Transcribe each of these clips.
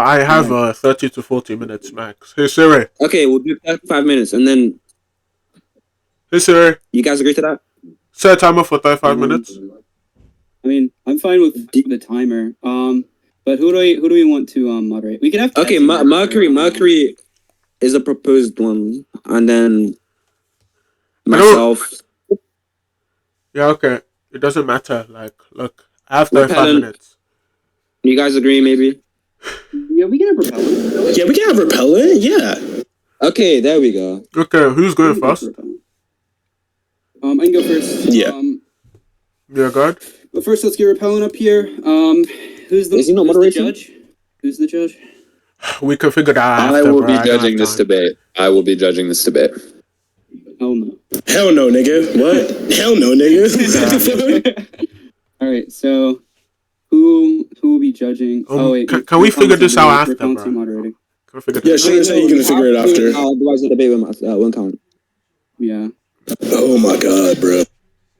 I have 30 to 40 minutes max. Hey Siri. Okay, we'll do 5 minutes, and then. Hey Siri. You guys agree to that? Set a timer for 35 minutes. I mean, I'm fine with the timer. But who do we want to moderate? We can have. Okay, Mercury is a proposed one, and then myself. Yeah, okay. It doesn't matter. Like, look, I have 35 minutes. You guys agree, maybe? Yeah, we can have repellent. Yeah, we can have repellent. Yeah. Okay, there we go. Okay, who's going first? I can go first. Yeah. Yeah, go ahead. But first, let's get repellent up here. Who's the judge? Who's the judge? We can figure that out. I will be judging this debate. I will be judging this debate. Hell no. Hell no, nigga. What? Hell no, nigga. All right, so who will be judging? Wait. Can we figure this out after, bro? Moderating. Can we figure this out? Sure, you can figure it after. Otherwise, the debate with one count. Yeah. Oh my god, bro.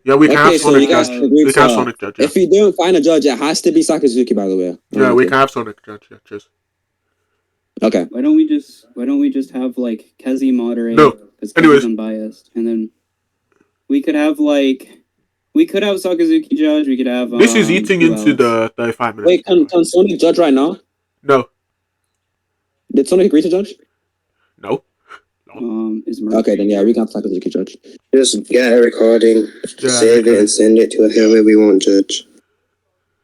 Yeah, we can have Sonic judge. We can have Sonic judge. If you don't find a judge, it has to be Sakazuki, by the way. Yeah, we can have Sonic judge. Yeah, cheers. Okay. Why don't we just have like Kezi moderate? No. Because Kezi's unbiased, and then we could have Sakazuki judge. We could have. This is eating into the 35 minutes. Wait, can Sonic judge right now? No. Did Sonic agree to judge? No. Okay, then yeah, we can have Sakazuki judge. Just get a recording, save it, and send it to whoever we want judge.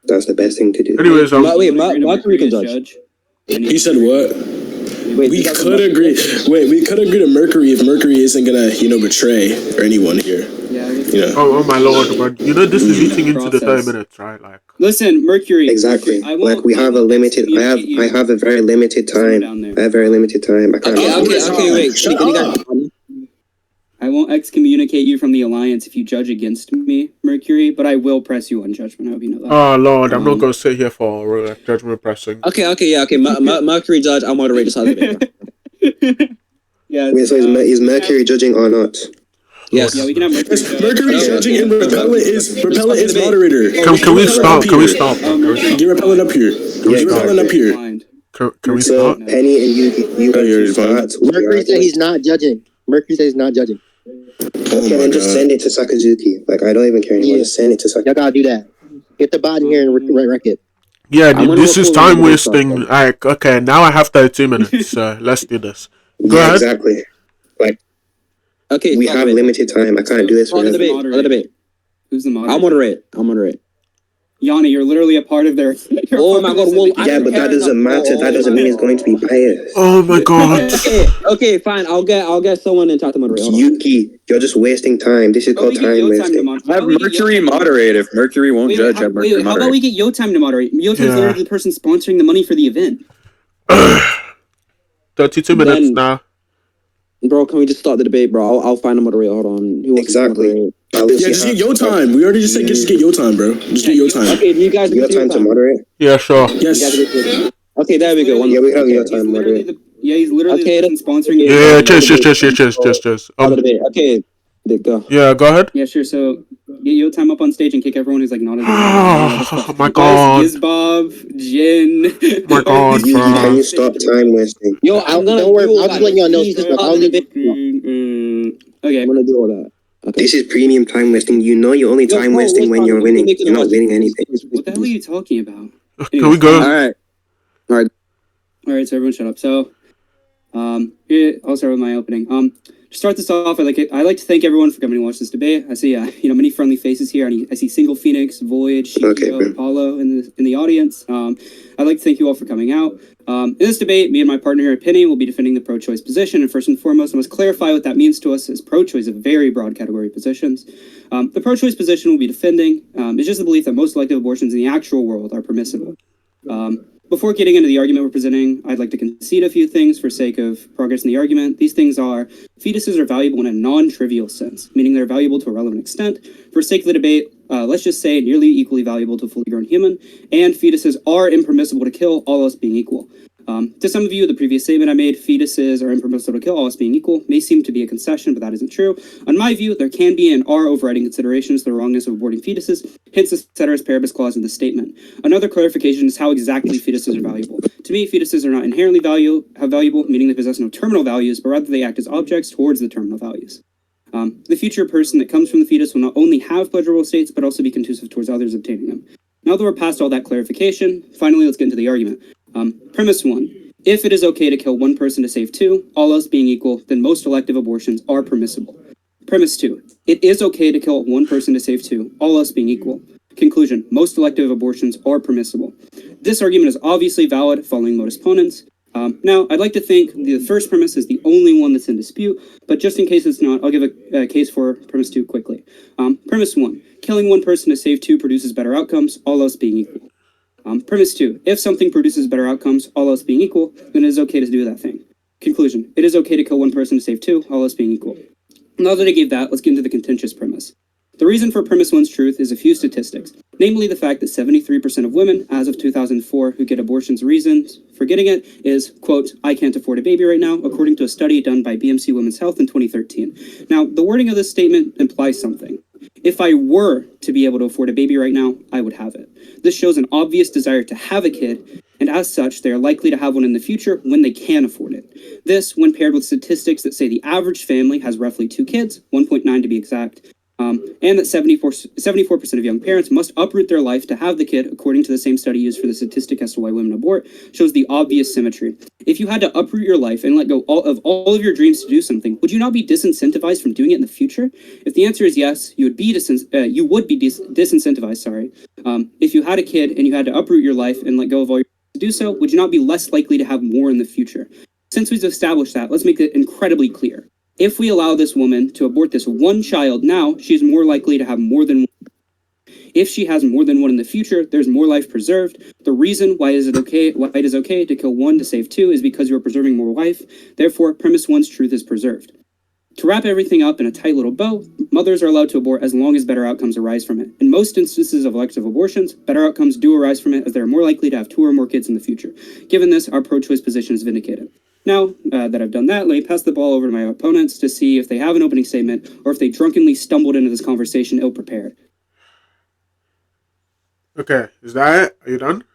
That's the best thing to do. Anyways, Mercury can judge. He said what? We could agree. Wait, we could agree to Mercury if Mercury isn't gonna, betray anyone here. Yeah. Oh my lord, but this is eating into the 30 minutes, right? Like. Listen, Mercury. Exactly. Like we have a limited. I have a very limited time. I have very limited time. I can't. Okay, wait. I won't excommunicate you from the alliance if you judge against me, Mercury, but I will press you on judgment. I hope you know that. Oh lord, I'm not gonna sit here for judgment pressing. Okay. Mercury judge. I'll moderate this other debate. Yeah. Wait, so is Mercury judging or not? Yes. Yeah, we can have Mercury. Mercury judging and repellent is moderator. Can we stop? Can we stop? Get repellent up here. Get repellent up here. Can we stop? Penny and you guys start. Mercury said he's not judging. Mercury says he's not judging. Okay, then just send it to Sakazuki. Like, I don't even care anymore. Just send it to Sakazuki. Y'all gotta do that. Get the bot in here and wreck it. Yeah, this is time wasting. Like, okay, now I have 32 minutes. Let's do this. Go ahead. Exactly. Like, okay, we have limited time. I can't do this forever. On the debate. Who's the moderator? I'll moderate. Yanni, you're literally a part of their. Oh my god! Well, yeah, but that doesn't matter. That doesn't mean it's going to be biased. Oh my god. Okay, fine. I'll get someone in talk to moderate. Yuki, you're just wasting time. This is called time wasting. Have Mercury moderate. If Mercury won't judge, have Mercury moderate. How about we get Yo Time to moderate? Yo Time's literally the person sponsoring the money for the event. 32 minutes now. Bro, can we just start the debate, bro? I'll find a moderator. Hold on. Exactly. Yeah, just get your time. We already just said just get your time, bro. Just get your time. Okay, do you guys get time to moderate? Yeah, sure. Yes. Okay, there we go. Yeah, we have your time to moderate. Yeah, he's literally sponsoring it. Yeah, cheers. Okay, go. Yeah, go ahead. Yeah, sure. So get Yo Time up on stage and kick everyone who's like not. Oh my god. Gizbob, Jin. My god, bro. Can you stop time wasting? Yo, I'm gonna. Don't worry. I'll just let y'all know. Okay, I'm gonna do all that. Okay. This is premium time wasting. You know you're only time wasting when you're winning. You're not winning anything. What the hell are you talking about? Can we go? All right. So everyone shut up. So, here, I'll start with my opening. To start this off, I'd like to thank everyone for coming to watch this debate. I see, many friendly faces here. I see Single Phoenix, Void, Shikio, Apollo in the audience. I'd like to thank you all for coming out. In this debate, me and my partner here at Penny will be defending the pro-choice position. And first and foremost, I must clarify what that means to us, as pro-choice is a very broad category of positions. The pro-choice position we'll be defending is just the belief that most elective abortions in the actual world are permissible. Before getting into the argument we're presenting, I'd like to concede a few things for sake of progress in the argument. These things are, fetuses are valuable in a non-trivial sense, meaning they're valuable to a relevant extent. For sake of the debate, let's just say nearly equally valuable to a fully grown human, and fetuses are impermissible to kill, all else being equal. To some of you, the previous statement I made, fetuses are impermissible to kill, all else being equal, may seem to be a concession, but that isn't true. On my view, there can be and are overriding considerations to the wrongness of aborting fetuses, hence the ceteris paribus clause in the statement. Another clarification is how exactly fetuses are valuable. To me, fetuses are not inherently valuable, meaning they possess no terminal values, but rather they act as objects towards the terminal values. The future person that comes from the fetus will not only have pleasurable states, but also be conducive towards others obtaining them. Now that we're past all that clarification, finally let's get into the argument. Premise 1. If it is okay to kill one person to save two, all else being equal, then most elective abortions are permissible. Premise 2. It is okay to kill one person to save two, all else being equal. Conclusion. Most elective abortions are permissible. This argument is obviously valid following modus ponens. Now, I'd like to think the first premise is the only one that's in dispute, but just in case it's not, I'll give a case for premise 2 quickly. Premise 1. Killing one person to save two produces better outcomes, all else being equal. Premise 2. If something produces better outcomes, all else being equal, then it is okay to do that thing. Conclusion. It is okay to kill one person to save two, all else being equal. Now that I gave that, let's get into the contentious premise. The reason for premise 1's truth is a few statistics, namely the fact that 73% of women, as of 2004, who get abortions reasons for getting it is, quote, I can't afford a baby right now, according to a study done by BMC Women's Health in 2013. Now, the wording of this statement implies something. If I were to be able to afford a baby right now, I would have it. This shows an obvious desire to have a kid, and as such, they are likely to have one in the future when they can afford it. This, when paired with statistics that say the average family has roughly 2 kids, 1.9 to be exact, and that 74% of young parents must uproot their life to have the kid, according to the same study used for the statistic as to why women abort, shows the obvious symmetry. If you had to uproot your life and let go of all of your dreams to do something, would you not be disincentivized from doing it in the future? If the answer is yes, you would be disincentivized. If you had a kid and you had to uproot your life and let go of all your dreams to do so, would you not be less likely to have more in the future? Since we've established that, let's make it incredibly clear. If we allow this woman to abort this one child now, she's more likely to have more than one. If she has more than one in the future, there's more life preserved. The reason why it is okay to kill one to save two is because you are preserving more life. Therefore, premise 1's truth is preserved. To wrap everything up in a tight little bow, mothers are allowed to abort as long as better outcomes arise from it. In most instances of elective abortions, better outcomes do arise from it as they are more likely to have 2 or more kids in the future. Given this, our pro-choice position is vindicated. Now that I've done that, let me pass the ball over to my opponents to see if they have an opening statement or if they drunkenly stumbled into this conversation ill-prepared. Okay, is that it? Are you done?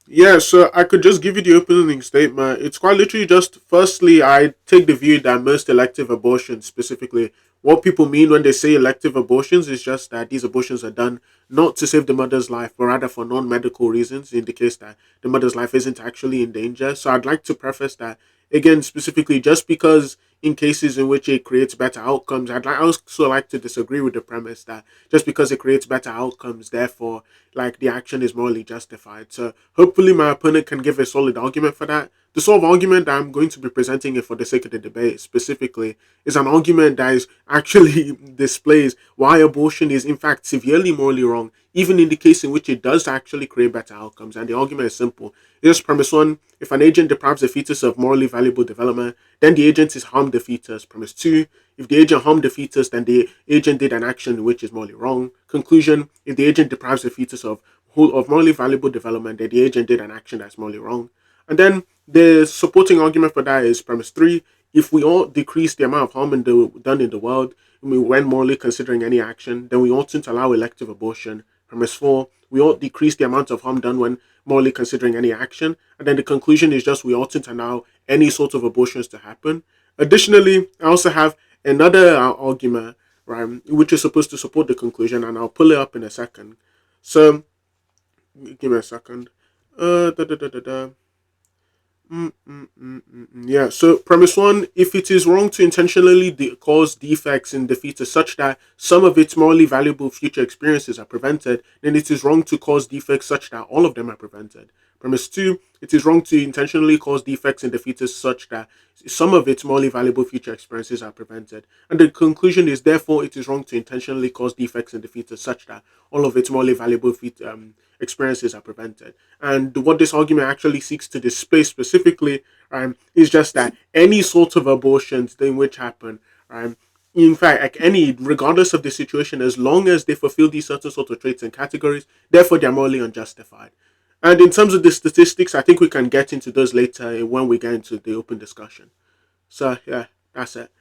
Yeah, so I could just give you the opening statement. It's quite literally just, firstly, I take the view that most elective abortions, specifically, what people mean when they say elective abortions is just that these abortions are done not to save the mother's life, but rather for non-medical reasons, in the case that the mother's life isn't actually in danger. So I'd like to preface that, again, specifically, just because in cases in which it creates better outcomes, I'd also like to disagree with the premise that just because it creates better outcomes, therefore, like, the action is morally justified. So hopefully my opponent can give a solid argument for that. The sort of argument that I'm going to be presenting it for the sake of the debate specifically is an argument that is actually displays why abortion is in fact severely morally wrong, even in the case in which it does actually create better outcomes. And the argument is simple. Here's premise 1. If an agent deprives a fetus of morally valuable development, then the agent is harmed the fetus. Premise 2. If the agent harmed the fetus, then the agent did an action which is morally wrong. Conclusion. If the agent deprives the fetus of morally valuable development, then the agent did an action that's morally wrong. And then the supporting argument for that is premise 3. If we all decrease the amount of harm done in the world, when morally considering any action, then we oughtn't allow elective abortion. Premise 4. We ought decrease the amount of harm done when morally considering any action. And then the conclusion is just we oughtn't allow any sort of abortions to happen. Additionally, I also have another argument, right, which is supposed to support the conclusion, and I'll pull it up in a second. So, give me a second. Yeah, so premise 1, if it is wrong to intentionally cause defects in the fetus such that some of its morally valuable future experiences are prevented, then it is wrong to cause defects such that all of them are prevented. Premise 2, it is wrong to intentionally cause defects in the fetus such that some of its morally valuable future experiences are prevented. And the conclusion is, therefore, it is wrong to intentionally cause defects in the fetus such that all of its morally valuable experiences are prevented. And what this argument actually seeks to display specifically is just that any sort of abortions in which happen, in fact, like any, regardless of the situation, as long as they fulfill these certain sort of traits and categories, therefore they're morally unjustified. And in terms of the statistics, I think we can get into those later when we get into the open discussion. So yeah, that's it.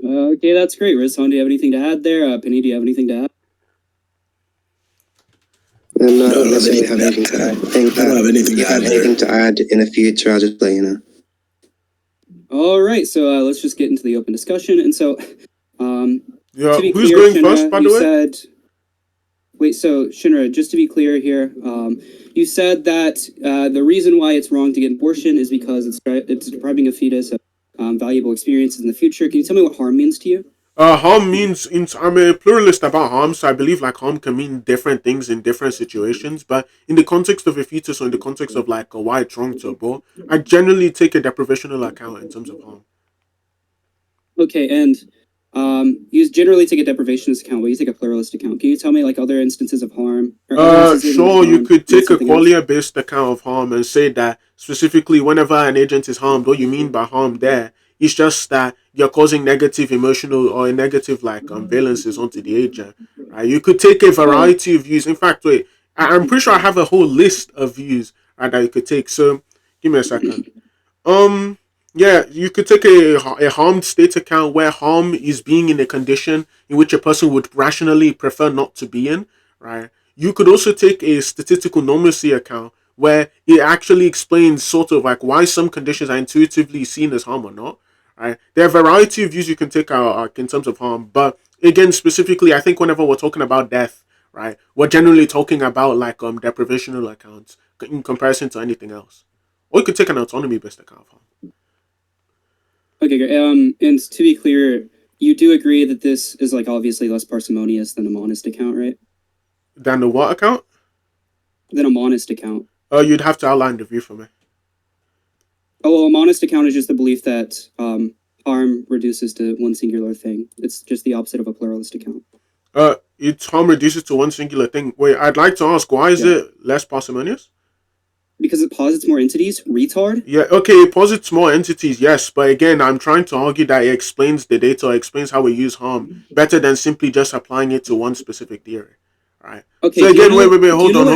Okay, that's great. Rizzhan, do you have anything to add there? Penny, do you have anything to add? No, I don't necessarily have anything to add. I think I don't have anything if to you have add anything to add in the future, I'll just let you know. All right, so let's just get into the open discussion. And so, Yeah, to be who's clear, going Shinra, first, by the you way? said. Wait, so Shinra, just to be clear here, you said that the reason why it's wrong to get an abortion is because it's depriving a fetus of valuable experiences in the future. Can you tell me what harm means to you? Harm means, I'm a pluralist about harm, so I believe like harm can mean different things in different situations. But in the context of a fetus or in the context of like why it's wrong to abort, I generally take a deprivational account in terms of harm. Okay, and you generally take a deprivationist account, but you take a pluralist account. Can you tell me like other instances of harm? Sure, you could take a qualia-based account of harm and say that specifically whenever an agent is harmed, what you mean by harm there is just that you're causing negative emotional or negative like valences onto the agent. Right? You could take a variety of views. In fact, wait, I'm pretty sure I have a whole list of views that you could take. So give me a second. Yeah, you could take a harmed state account where harm is being in a condition in which a person would rationally prefer not to be in, right? You could also take a statistical normalcy account where it actually explains sort of like why some conditions are intuitively seen as harm or not, right? There are a variety of views you can take out in terms of harm, but again, specifically, I think whenever we're talking about death, right, we're generally talking about like deprivational accounts in comparison to anything else. Or you could take an autonomy-based account of harm. Okay, great. And to be clear, you do agree that this is like obviously less parsimonious than a monist account, right? Than the what account? Than a monist account. You'd have to outline the view for me. Oh, well, a monist account is just the belief that harm reduces to one singular thing. It's just the opposite of a pluralist account. Its harm reduces to one singular thing. Wait, I'd like to ask, why is it less parsimonious? Because it posits more entities, retard? Yeah, okay, it posits more entities, yes, but again, I'm trying to argue that it explains the data, explains how we use harm, better than simply just applying it to one specific theory, right? Okay, so again, wait, hold on,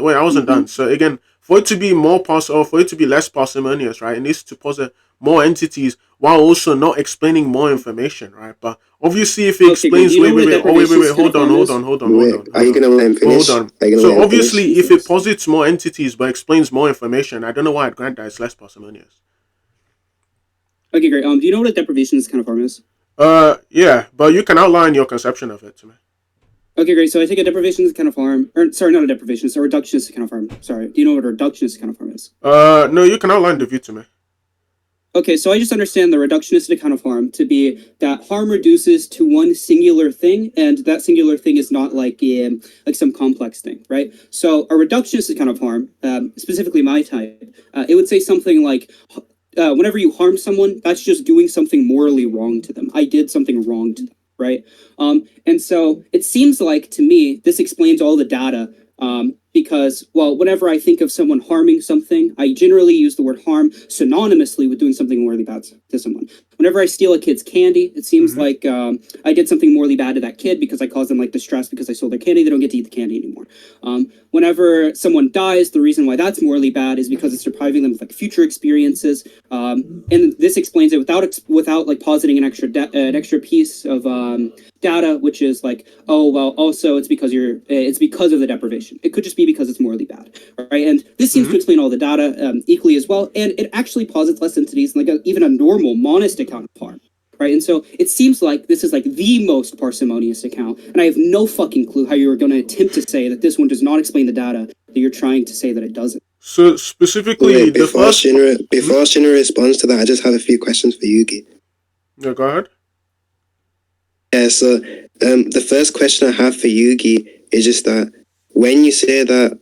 wait. I wasn't done. So again, for it to be for it to be less parsimonious, right, it needs to posit more entities while also not explaining more information, right? But obviously, if it explains, hold on. Are you gonna let him finish? Hold on. So obviously, if it posits more entities but explains more information, I don't know why I'd grant that it's less parsimonious. Okay, great. Do you know what a deprivation kind of harm is? Yeah, but you can outline your conception of it to me. Okay, great. So I take a deprivation kind of harm, or sorry, not a deprivation, it's a reductionist kind of harm. Sorry. Do you know what a reductionist kind of harm is? No, you can outline the view to me. Okay, so I just understand the reductionist account of harm to be that harm reduces to one singular thing, and that singular thing is not like some complex thing, right? So a reductionist account of harm, specifically my type, it would say something like, whenever you harm someone, that's just doing something morally wrong to them. I did something wrong to them, right? And so it seems like to me, this explains all the data. Because, well, whenever I think of someone harming something, I generally use the word harm synonymously with doing something morally bad to someone. Whenever I steal a kid's candy, it seems like I did something morally bad to that kid because I caused them like distress because I stole their candy. They don't get to eat the candy anymore. Whenever someone dies, the reason why that's morally bad is because it's depriving them of like future experiences. And this explains it without like positing an extra piece of data, which is like, oh well, also it's because of the deprivation. It could just be because it's morally bad, right? And this seems to explain all the data equally as well, and it actually posits less entities than like even a normal monist account of harm, right? And so it seems like this is like the most parsimonious account, and I have no fucking clue how you are going to attempt to say that this one does not explain the data that you're trying to say that it doesn't. So specifically, before Shinra responds to that, I just have a few questions for Yugi. Yeah, go ahead. Yeah, so the first question I have for Yugi is just that when you say that,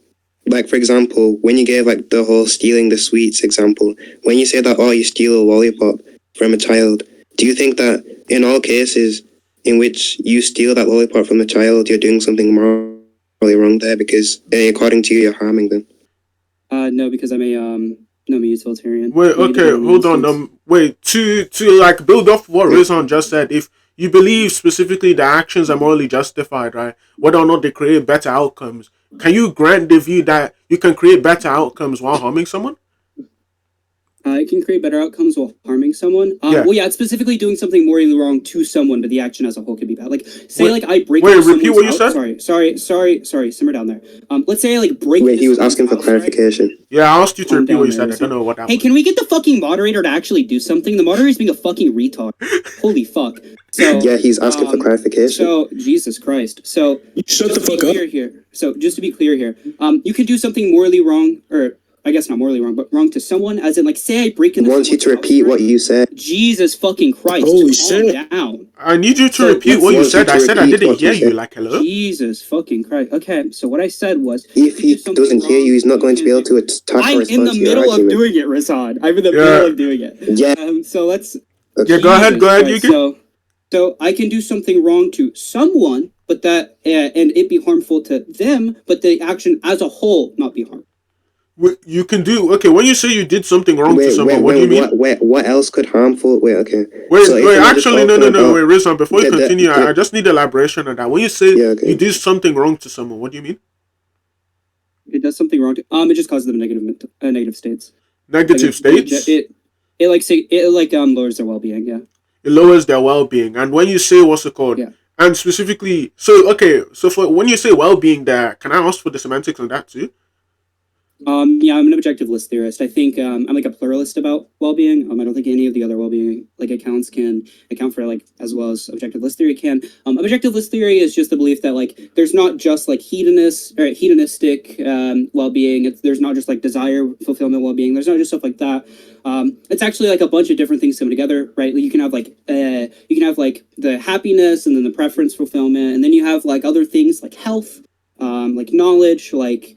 like for example, when you gave like the whole stealing the sweets example, when you say that, oh, you steal a lollipop from a child, do you think that in all cases in which you steal that lollipop from a child, you're doing something morally wrong there because according to you, you're harming them? No, because I'm a utilitarian. Wait, okay, hold on. Wait, to like build off what Rizzhan just said, if you believe specifically the actions are morally justified, right? Whether or not they create better outcomes, can you grant the view that you can create better outcomes while harming someone? It can create better outcomes while harming someone. Yeah. Well, yeah, it's specifically doing something morally wrong to someone, but the action as a whole could be bad. Like, say, Wait, like I break. wait, into repeat what you someone's said? Sorry. Simmer down there. Let's say I like break. Wait, into he was someone's asking for house, right? clarification. Yeah, I asked you to Calm repeat what you down said. there, I don't know what Hey, happened. can we get the fucking moderator to actually do something? The moderator's being a fucking retard. Holy fuck. So Yeah, he's asking for clarification. So Jesus Christ. So Shut the just to be fuck up. clear here. So just to be clear here, you can do something morally wrong, or I guess not morally wrong, but wrong to someone, as in like say I break He into wants you to someone's repeat house, what you said. Jesus fucking Christ. Holy calm shit. down. I need you to So, repeat let's what you want you said. to I said I repeat didn't what you hear you. said. Like, hello? Jesus fucking Christ. Okay, so what I said was If you can he do something doesn't hear wrong, you, he's not going to be can able to attack or I'm in respond the to your middle of argument. doing it, Rizzhan. I'm in the Yeah. middle of doing it. Yeah. So let's Yeah, go ahead, Jesus you Christ. So I can do something wrong to someone, but that and it be harmful to them, but the action as a whole not be harmful. You can do okay. When you say you did something wrong to someone, what do you mean? What else could harmful? Wait, okay. Wait, So if wait. we're just Actually, no. talking about- Wait, Rizzhan. Before you the- continue, I just need elaboration on that. When you say Yeah, okay. you did something wrong to someone, what do you mean? It does something wrong to it just causes them negative states. Negative states. It lowers their well-being. Yeah. It lowers their well-being. And when you say what's it called? Yeah. And specifically, so okay, so for when you say well-being, there, can I ask for the semantics on that too? Yeah, I'm an objectivist theorist. I think I'm like a pluralist about well-being. I don't think any of the other well-being like accounts can account for like as well as objectivist theory can. Objectivist theory is just the belief that like there's not just like hedonistic well-being. There's not just like desire fulfillment well-being. There's not just stuff like that. It's actually like a bunch of different things coming together, right? Like, you can have like the happiness and then the preference fulfillment, and then you have like other things like health, like knowledge, like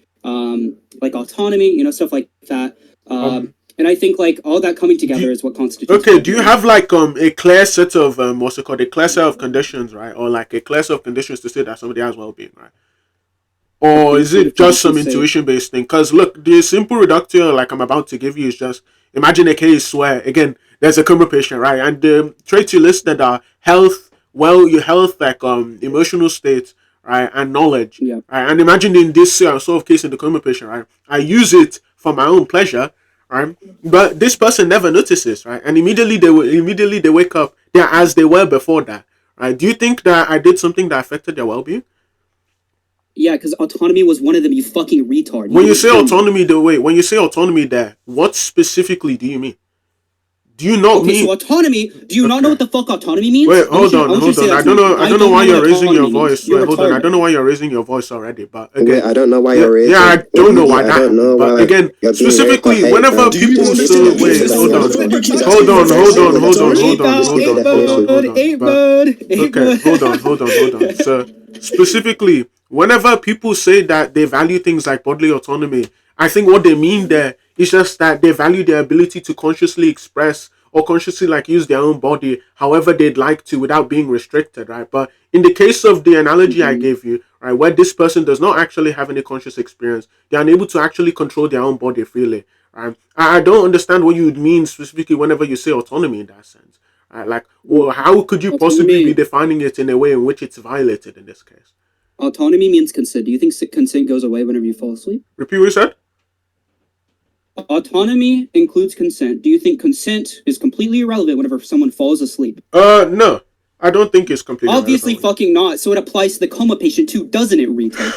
autonomy, stuff like that. And I think like all that coming together is what constitutes. Okay, do you have like a clear set of what's it called? A clear set of conditions, right? Or like a clear set of conditions to say that somebody has well-being, right? Or is it just some intuition-based thing? Because look, the simple reductio like I'm about to give you is just imagine a case where again there's a coma patient, right? And the traits you listed are health, your health, like emotional state, right, and knowledge. Yeah. Right? And imagine in this sort of case in the coma patient, right, I use it for my own pleasure, right, but this person never notices, right, and immediately they wake up, they're as they were before that, right? Do you think that I did something that affected their well-being? Yeah, because autonomy was one of them. You fucking retard. When you say autonomy, when you say autonomy, there, what specifically do you mean? Do you not mean? So autonomy? Do you not know what the fuck autonomy means? Wait, hold on. I don't know why you're raising your voice. Wait, hold on. I don't know why you're raising your voice already. But again, wait, I don't know why you're raising. Yeah, I don't know why I that. don't know but why again, you're being specifically, very whenever quiet. people say, wait, hold on. So specifically, whenever people say that they value things like bodily autonomy, I think what they mean there is just that they value their ability to consciously express or consciously like use their own body however they'd like to without being restricted, right? But in the case of the analogy I gave you, right, where this person does not actually have any conscious experience, they are unable to actually control their own body freely, right? I don't understand what you would mean specifically whenever you say autonomy in that sense, right? Like, well, how could you possibly be defining it in a way in which it's violated in this case? Autonomy means consent. Do you think consent goes away whenever you fall asleep? Repeat what you said? Autonomy includes consent. Do you think consent is completely irrelevant whenever someone falls asleep? No. I don't think it's completely Obviously irrelevant. fucking not. So it applies to the coma patient too, doesn't it, retard?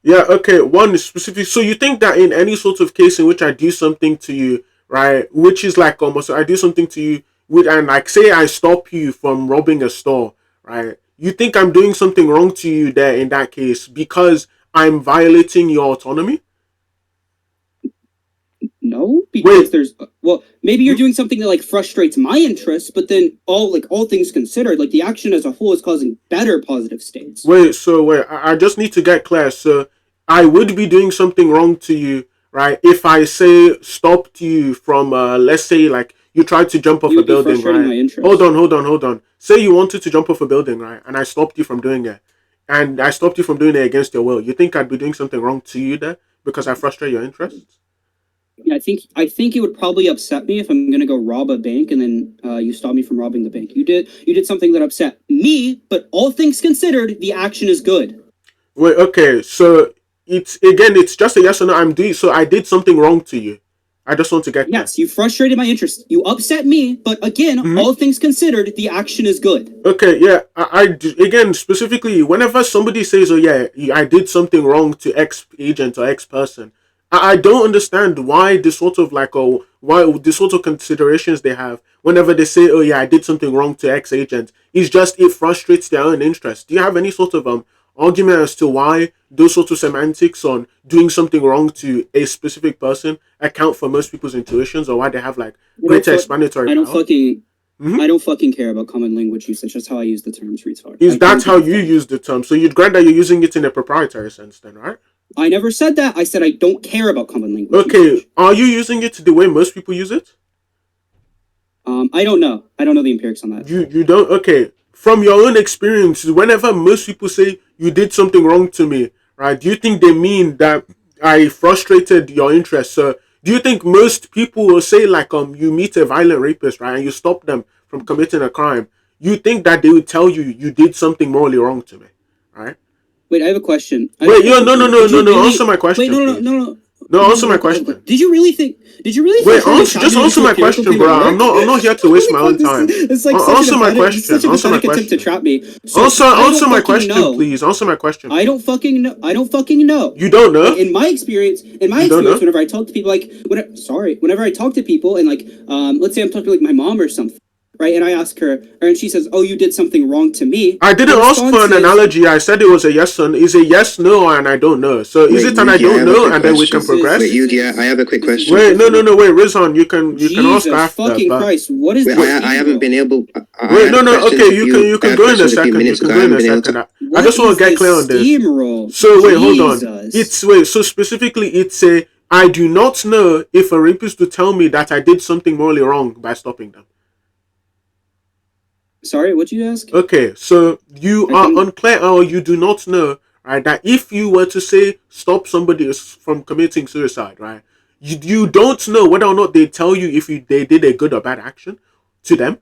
Yeah, okay. One is specific. So you think that in any sort of case in which I do something to you, right, which is like almost, I do something to you, and like say I stop you from robbing a store, right? You think I'm doing something wrong to you there in that case because I'm violating your autonomy? No, because there's maybe you're doing something that like frustrates my interests, but then all things considered, like the action as a whole is causing better positive states. I just need to get clear. So I would be doing something wrong to you, right? If I say stopped you from let's say like you tried to jump off a building, right? Hold on. Say you wanted to jump off a building, right? And I stopped you from doing it. And I stopped you from doing it against your will. You think I'd be doing something wrong to you there because I frustrate your interests? Yeah, I think it would probably upset me if I'm gonna go rob a bank and then you stop me from robbing the bank. You did something that upset me, but all things considered, the action is good. Wait, okay, so it's just a yes or no. I did something wrong to you. I just want to get Yes, you frustrated my interest. You upset me, but again, all things considered, the action is good. Okay, yeah. Again, specifically, whenever somebody says, "Oh yeah, I did something wrong to X agent or X person," I don't understand why this sort of why this sort of considerations they have whenever they say, "Oh yeah, I did something wrong to X agent." It's just it frustrates their own interest. Do you have any sort of argument as to why those sort of semantics on doing something wrong to a specific person account for most people's intuitions, or why they have like greater explanatory I don't power? I don't fucking care about common language usage. That's how I use the terms retard. Is that how you use the term? So you'd grant that you're using it in a proprietary sense then, right? I never said that. I said I don't care about common language Okay, usage. are you using it the way most people use it? I don't know. I don't know the empirics on that. You don't? Okay. From your own experience, whenever most people say you did something wrong to me, right, do you think they mean that I frustrated your interest? So do you think most people will say like you meet a violent rapist, right, and you stop them from committing a crime, you think that they would tell you you did something morally wrong to me, right? Wait, I have a question. No. Answer my question. Wait, no. No, answer my question. Did you really think? Wait, just answer my question, bro. I'm not here to waste my own time. Answer my question. Answer my question. To trap me. Answer my question, please. Answer my question. I don't fucking know. I don't fucking know. You don't know? In my experience, whenever I talk to people, whenever I talk to people, and let's say I'm talking to like my mom or something, right? And I ask her, and she says, "Oh, you did something wrong to me." I didn't ask for an analogy. I said it was a yes and is a yes, no, and I don't know. So is it an I don't know, and then we can progress? Wait, Yugi, I have a quick question. Wait, no. Wait, Rizzhan, you can ask after. Fucking Christ, what is wait, this? I haven't been able. Wait, no. Okay, you can go in a second. You can go in a second. I just want to get clear on this. Steamroll? So wait, hold on. Jesus. So specifically, it's a I do not know if a rapist would tell me that I did something morally wrong by stopping them. Sorry, what'd you ask? Okay, so you are unclear or you do not know, right, that if you were to say stop somebody from committing suicide, right, you don't know whether or not they tell you if they did a good or bad action to them.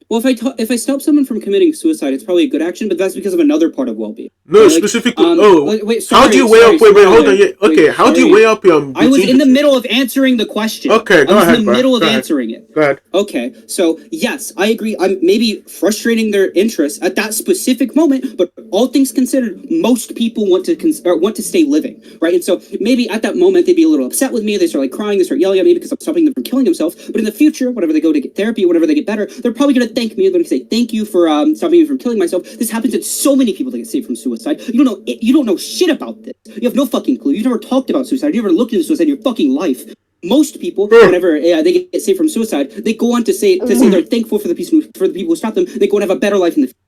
Well, if I stop someone from committing suicide, it's probably a good action, but that's because of another part of well-being. No, specifically. How do you weigh up? Wait, hold on. Okay, how do you weigh up your? I was in the middle of answering the question. Okay, go ahead. I was in the middle of answering it. Go ahead. Okay, so yes, I agree. I'm maybe frustrating their interests at that specific moment, but all things considered, most people want to stay living, right? And so maybe at that moment they'd be a little upset with me. They start like crying. They start yelling at me because I'm stopping them from killing themselves. But in the future, whenever they go to get therapy, whenever they get better, they're probably going to thank me. They're going to say, "Thank you for stopping me from killing myself." This happens to so many people that get saved from suicide. You don't know shit about this. You have no fucking clue. You've never talked about suicide. You've never looked into suicide in your fucking life. Most people, whenever they get saved from suicide, they go on to say they're thankful for the people who stopped them. They go and have a better life in the future.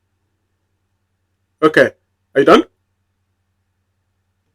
Okay, are you done?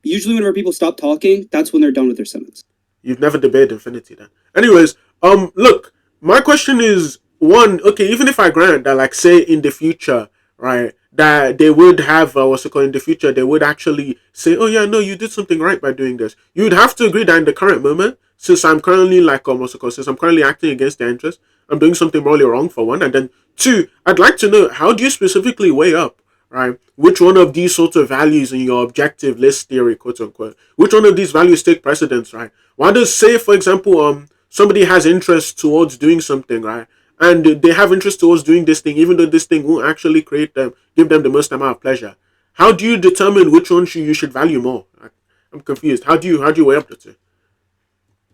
Usually, whenever people stop talking, that's when they're done with their sentence. You've never debated infinity then. Anyways, look, my question is one. Okay, even if I grant that, like, say in the future, right, that they would have in the future, they would actually say, "Oh yeah, no, you did something right by doing this." You'd have to agree that in the current moment, since I'm currently since I'm currently acting against their interest, I'm doing something morally wrong for one, and then two, I'd like to know how do you specifically weigh up, right, which one of these sorts of values in your objective list theory, quote unquote, which one of these values take precedence, right? Why does, say for example, somebody has interest towards doing something, right? And they have interest towards doing this thing, even though this thing won't actually give them the most amount of pleasure. How do you determine which one you should value more? I'm confused. How do you weigh up the two?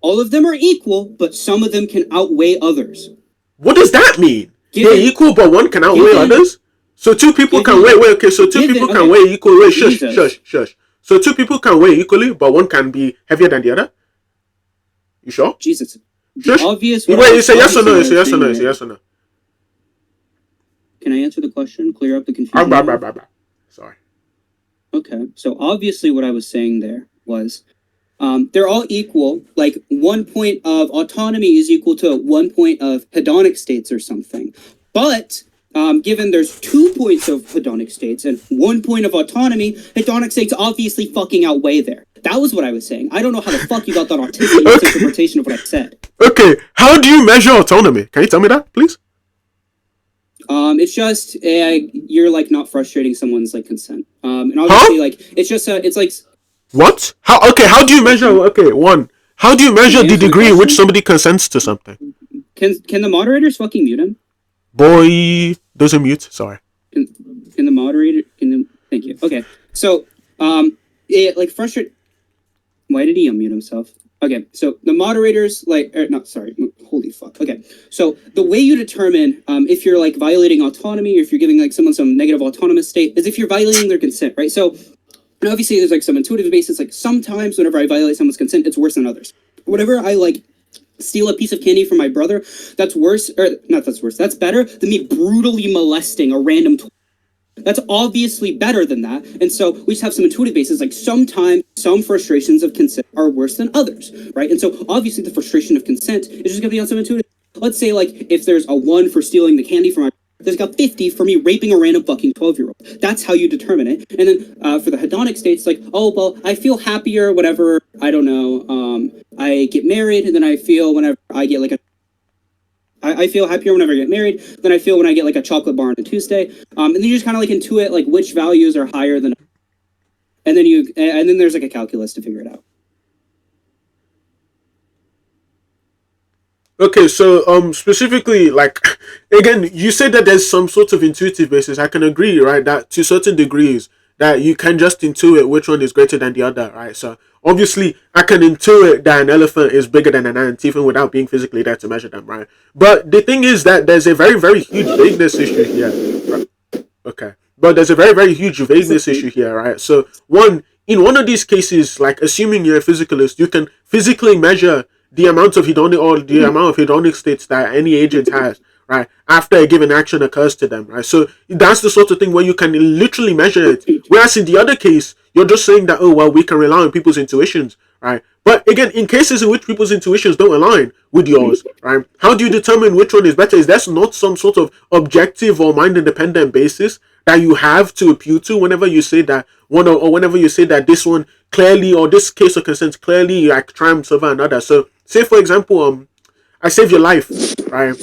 All of them are equal, but some of them can outweigh others. What does that mean? They're equal, but one can outweigh others? So two people can weigh. Wait, okay. So two people can weigh equally. Wait, shush. So two people can weigh equally, but one can be heavier than the other. You sure? Jesus. Shush. Obvious. Wait, it's a yes or no. It's a yes or no. It's a yes or no. Can I answer the question? Clear up the confusion. Sorry. Okay. So obviously, what I was saying there was, they're all equal. Like 1 point of autonomy is equal to 1 point of hedonic states or something. But given there's 2 points of hedonic states and 1 point of autonomy, hedonic states obviously fucking outweigh there. That was what I was saying. I don't know how the fuck you got that autistic misinterpretation of what I said. Okay, how do you measure autonomy? Can you tell me that, please? It's just you're like not frustrating someone's like consent. And obviously like it's just it's like What? How? Okay, how do you measure? Okay, one. How do you measure the answer the degree in which question? somebody consents to something? Can the moderators fucking mute him? Boy, doesn't mute. Sorry. Can the moderator? Thank you. Okay, so it like frustrate. Why did he unmute himself? Okay, so the moderators holy fuck. Okay, so the way you determine if you're like violating autonomy or if you're giving like someone some negative autonomous state is if you're violating their consent, right? So and obviously there's like some intuitive basis. Like sometimes whenever I violate someone's consent, it's worse than others. Whenever I like steal a piece of candy from my brother, that's worse, or not that's worse, that's better than me brutally molesting a random that's obviously better than that. And so we just have some intuitive basis, like sometimes some frustrations of consent are worse than others, right? And so obviously the frustration of consent is just gonna be on some intuitive. Let's say like if there's a 1 for stealing the candy from my there's got 50 for me raping a random fucking 12-year-old. That's how you determine it. And then for the hedonic states, like, oh, well, I feel happier whenever, I don't know, I get married, and then I feel whenever I get like I feel happier whenever I get married than I feel when I get like a chocolate bar on a Tuesday. And then you just kind of like intuit like which values are higher than, and then there's like a calculus to figure it out. Okay, so specifically, like, again, you said that there's some sort of intuitive basis. I can agree, right, that to certain degrees that you can just intuit which one is greater than the other, right? So obviously, I can intuit that an elephant is bigger than an ant even without being physically there to measure them, right? But the thing is that there's a very, very huge vagueness issue here. Right? Okay, but there's a very, very huge vagueness issue here, right? So in one of these cases, like assuming you're a physicalist, you can physically measure the amount of hedonic or the amount of hedonic states that any agent has, right, after a given action occurs to them, right? So that's the sort of thing where you can literally measure it. Whereas in the other case, you're just saying that, oh, well, we can rely on people's intuitions, right? But again, in cases in which people's intuitions don't align with yours, right, how do you determine which one is better? Is there not some sort of objective or mind-independent basis that you have to appeal to whenever you say that one or whenever you say that this one clearly or this case of consent clearly like triumphs over another? So say for example, I save your life, right?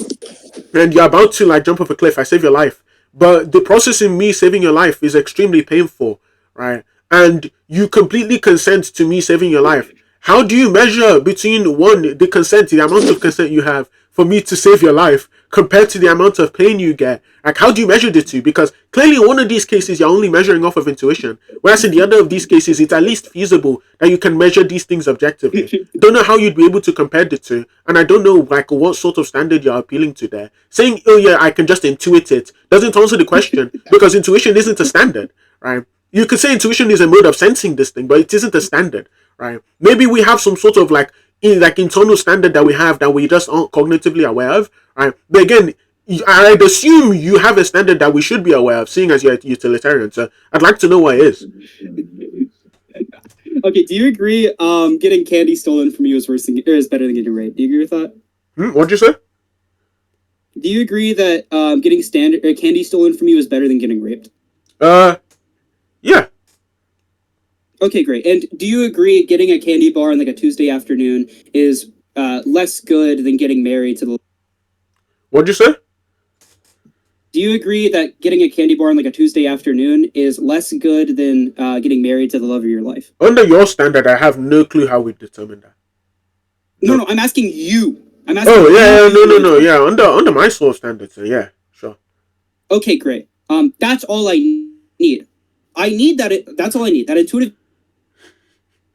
And you're about to like jump off a cliff. I save your life, but the process in me saving your life is extremely painful, right? And you completely consent to me saving your life. How do you measure between the consent, the amount of consent you have for me to save your life compared to the amount of pain you get? Like, how do you measure the two? Because clearly in one of these cases, you're only measuring off of intuition. Whereas in the other of these cases, it's at least feasible that you can measure these things objectively. I don't know how you'd be able to compare the two. And I don't know, like, what sort of standard you're appealing to there. Saying, oh yeah, I can just intuit it doesn't answer the question because intuition isn't a standard, right? You could say intuition is a mode of sensing this thing, but it isn't a standard, right? Maybe we have some sort of like internal standard that we have that we just aren't cognitively aware of, right? But again, I'd assume you have a standard that we should be aware of, seeing as you're a utilitarian. So I'd like to know what it is. Okay, do you agree? Getting candy stolen from you is is better than getting raped. Do you agree with that? What'd you say? Do you agree that getting candy stolen from you is better than getting raped? Yeah. Okay, great. And do you agree getting a candy bar on like a Tuesday afternoon is less good than getting married to the... What'd you say? Do you agree that getting a candy bar on like a Tuesday afternoon is less good than getting married to the love of your life? Under your standard, I have no clue how we determine that. No, I'm asking you. Oh yeah, no. Yeah, under my soul standards, so yeah, sure. Okay, great. That's all I need. That's all I need. That intuitive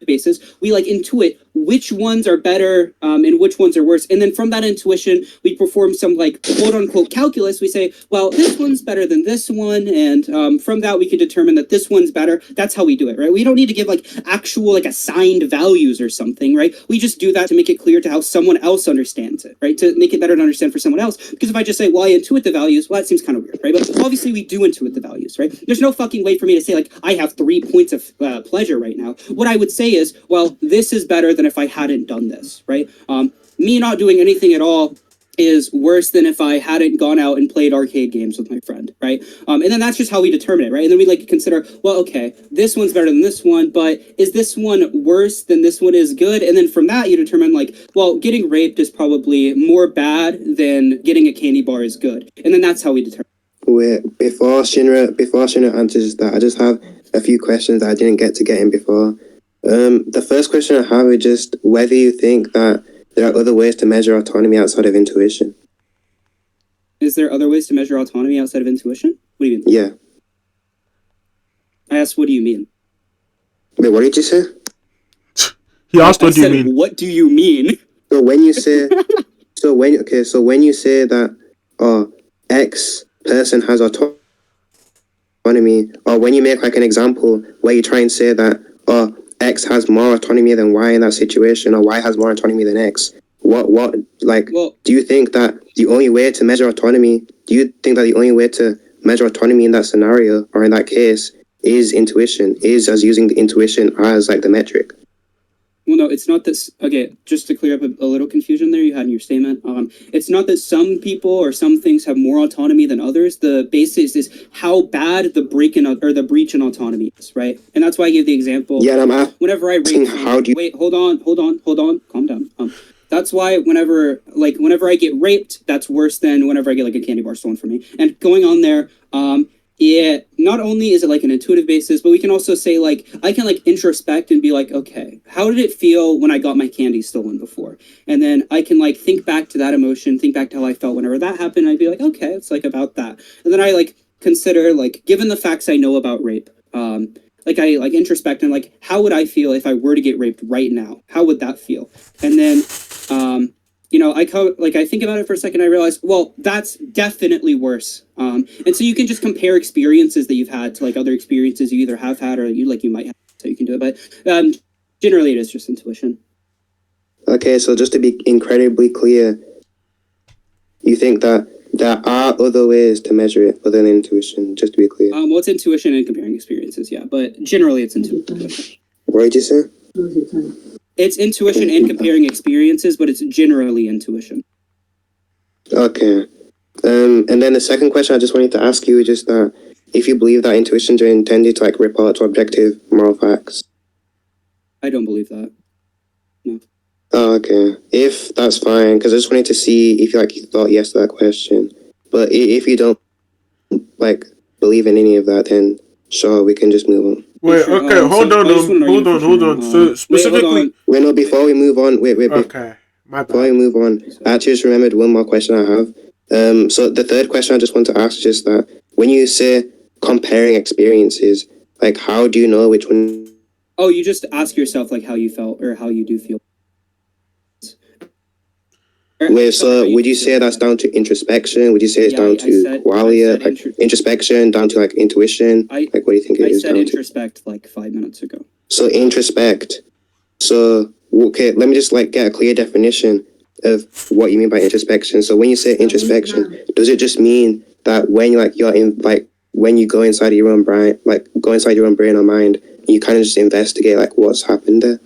basis, we like intuit which ones are better and which ones are worse, and then from that intuition we perform some like quote unquote calculus. We say, well, this one's better than this one, and from that we can determine that this one's better. That's how we do it, right? We don't need to give like actual like assigned values or something, right? We just do that to make it clear to how someone else understands it, right? To make it better to understand for someone else. Because if I just say, well, I intuit the values, well, that seems kind of weird, right? But obviously we do intuit the values, right? There's no fucking way for me to say like I have 3 points of pleasure right now. What I would say is, well, this is better than if I hadn't done this, right? Me not doing anything at all is worse than if I hadn't gone out and played arcade games with my friend, right? And then that's just how we determine it, right? And then we like consider, well, okay, this one's better than this one, but is this one worse than this one is good? And then from that you determine like, well, getting raped is probably more bad than getting a candy bar is good. And then that's how we determine. Wait, before Shinra answers that, I just have a few questions that I didn't get in before. The first question I have is just whether you think that there are other ways to measure autonomy outside of intuition. Is there other ways to measure autonomy outside of intuition? What do you mean? Yeah. I asked, what do you mean? Wait, what did you say? He asked, I "What do you said, mean?" what do you mean? So when you say, so when you say that, X person has autonomy, or when you make like an example where you try and say that, X has more autonomy than Y in that situation, or Y has more autonomy than X. What do you think that the only way to measure autonomy? Do you think that the only way to measure autonomy in that scenario or in that case is intuition? Is as using the intuition as like the metric? Well, no, it's not this. Okay, just to clear up a little confusion there you had in your statement. It's not that some people or some things have more autonomy than others. The basis is how bad the breach in autonomy is, right? And that's why I gave the example. Yeah, I'm whenever I asking rape, wait, hold on, calm down. That's why whenever I get raped, that's worse than whenever I get like a candy bar stolen from me. And going on there, yeah, not only is it like an intuitive basis, but we can also say like, I can like introspect and be like, okay, how did it feel when I got my candy stolen before? And then I can like think back to that emotion, think back to how I felt whenever that happened. I'd be like, okay, it's like about that. And then I like consider like, given the facts I know about rape, like I like introspect and like, how would I feel if I were to get raped right now? How would that feel? And then, I think about it for a second. I realize, well, that's definitely worse. And so you can just compare experiences that you've had to like other experiences you either have had or you might have, so you can do it. But generally, it is just intuition. Okay, so just to be incredibly clear, you think that there are other ways to measure it other than intuition? Just to be clear. Well, it's intuition and comparing experiences, yeah. But generally, it's intuition. What did you say? It's intuition and comparing experiences, but it's generally intuition. Okay. And then the second question I just wanted to ask you is just that if you believe that intuitions are intended to like report to objective moral facts. I don't believe that. No. Oh, okay. If that's fine, because I just wanted to see if you thought yes to that question. But if you don't like believe in any of that, then sure, we can just move on. Wait, okay, hold on. So specifically, wait, no, before we move on, wait. Okay, my bad. Before we move on, I actually just remembered one more question I have. So the third question I just want to ask is just that when you say comparing experiences, like how do you know which one? Oh, you just ask yourself like how you felt or how you do feel. Wait, so would you say that's down to introspection? Would you say it's down to qualia, like introspection, down to like intuition? Like what do you think it is down to? I said introspect like 5 minutes ago. So introspect. So, okay, let me just like get a clear definition of what you mean by introspection. So when you say introspection, does it just mean that when you're in like when you go inside your own brain, like go inside your own brain or mind, you kind of just investigate like what's happened there?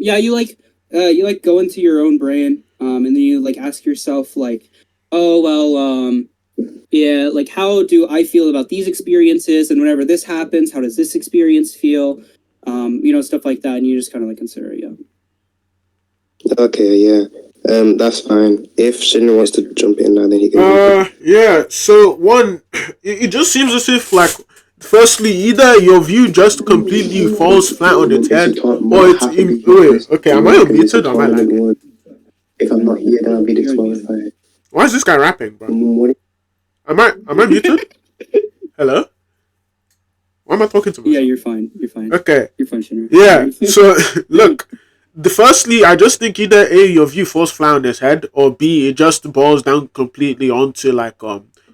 Yeah, you go into your own brain, and then you like ask yourself like, oh well, yeah, like how do I feel about these experiences, and whenever this happens, how does this experience feel? Stuff like that, and you just kind of like consider it, yeah. Okay, yeah. That's fine. If Shinra wants to jump in now, then he can. Yeah. So one, it just seems as if like, firstly, either your view just completely falls flat on its head, or it's wait. Okay, am I unmuted or am I lagging? If I'm not here, then I'll be disqualified. Why is this guy rapping, bro? Am I muted? Hello? Why am I talking to myself? Yeah, you're fine. Okay. You're fine, Shinra. Yeah. So look. Firstly, I just think either A, your view falls flat on its head, or B, it just boils down completely onto like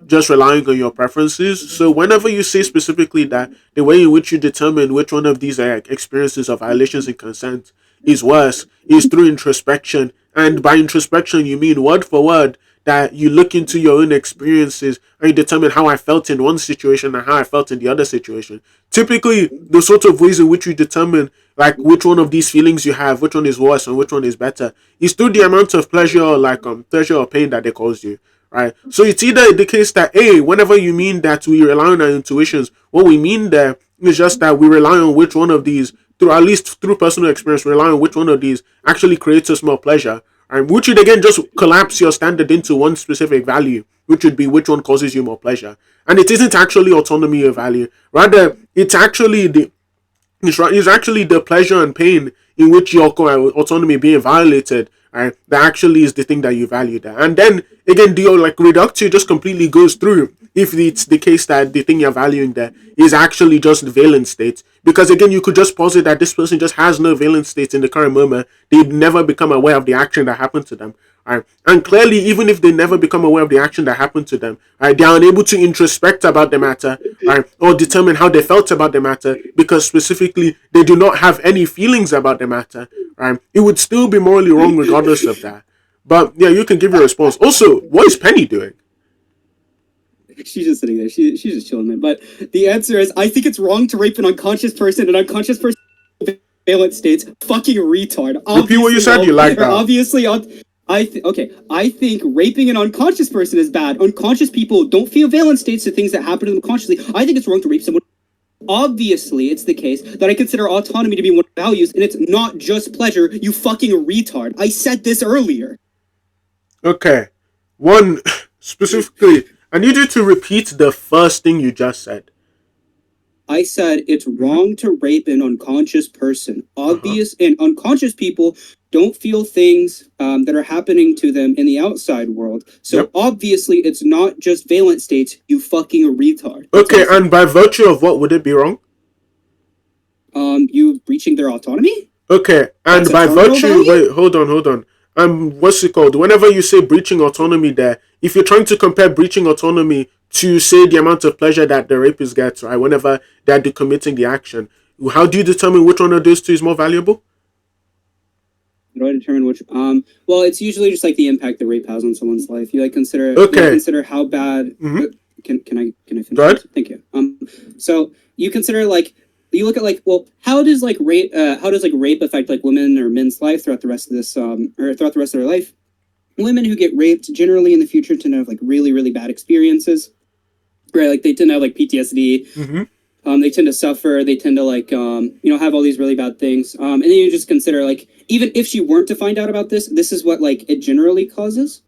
just relying on your preferences. So whenever you say specifically that the way in which you determine which one of these experiences of violations in consent is worse is through introspection, and by introspection you mean word for word that you look into your own experiences and you determine how I felt in one situation and how I felt in the other situation. Typically, the sort of ways in which you determine like which one of these feelings you have, which one is worse and which one is better, is through the amount of pleasure or like pleasure or pain that they cause you, right? So it's either the case that whenever you mean that we rely on our intuitions, what we mean there is just that we rely on which one of these, through at least through personal experience, rely on which one of these actually creates us more pleasure. And which would again just collapse your standard into one specific value, which would be which one causes you more pleasure. And it isn't actually autonomy of value. Rather, it's actually the It's actually the pleasure and pain in which your autonomy being violated, right? That actually is the thing that you value there. And then again, the like reductio just completely goes through if it's the case that the thing you're valuing there is actually just valence states. Because again, you could just posit that this person just has no valence states in the current moment. They'd never become aware of the action that happened to them. Right. And clearly, even if they never become aware of the action that happened to them, right, they are unable to introspect about the matter, right, or determine how they felt about the matter, because specifically they do not have any feelings about the matter. Right. It would still be morally wrong regardless of that. But yeah, you can give your response. Also, what is Penny doing? She's just sitting there. She's just chilling there. But the answer is, I think it's wrong to rape an unconscious person. An unconscious person valence states. Fucking retard. Repeat what you said. You like that? Obviously, I think raping an unconscious person is bad. Unconscious people don't feel valence states to things that happen to them consciously. I think it's wrong to rape someone. Obviously, it's the case that I consider autonomy to be one of the values, and it's not just pleasure, you fucking retard. I said this earlier. Okay. One, specifically, I need you to repeat the first thing you just said. I said it's wrong to rape an unconscious person. Obvious and unconscious people don't feel things that are happening to them in the outside world. So obviously it's not just valence states, you fucking retard. Okay, and by virtue of what would it be wrong? You breaching their autonomy? Okay, and by virtue, wait, hold on. What's it called? Whenever you say breaching autonomy there, if you're trying to compare breaching autonomy to, say, the amount of pleasure that the rapist gets, right, whenever they're committing the action, how do you determine which one of those two is more valuable? How do I determine which? Well, it's usually just like the impact the rape has on someone's life. You like consider, consider how bad. Can I finish? Go ahead. Thank you. So you consider like. You look at like, well, how does rape affect like women or men's life throughout the rest of this or throughout the rest of their life? Women who get raped generally in the future tend to have like really, really bad experiences, right? Like they tend to have like PTSD. They tend to suffer. They tend to like have all these really bad things. And then you just consider like, even if she weren't to find out about this is what like it generally causes.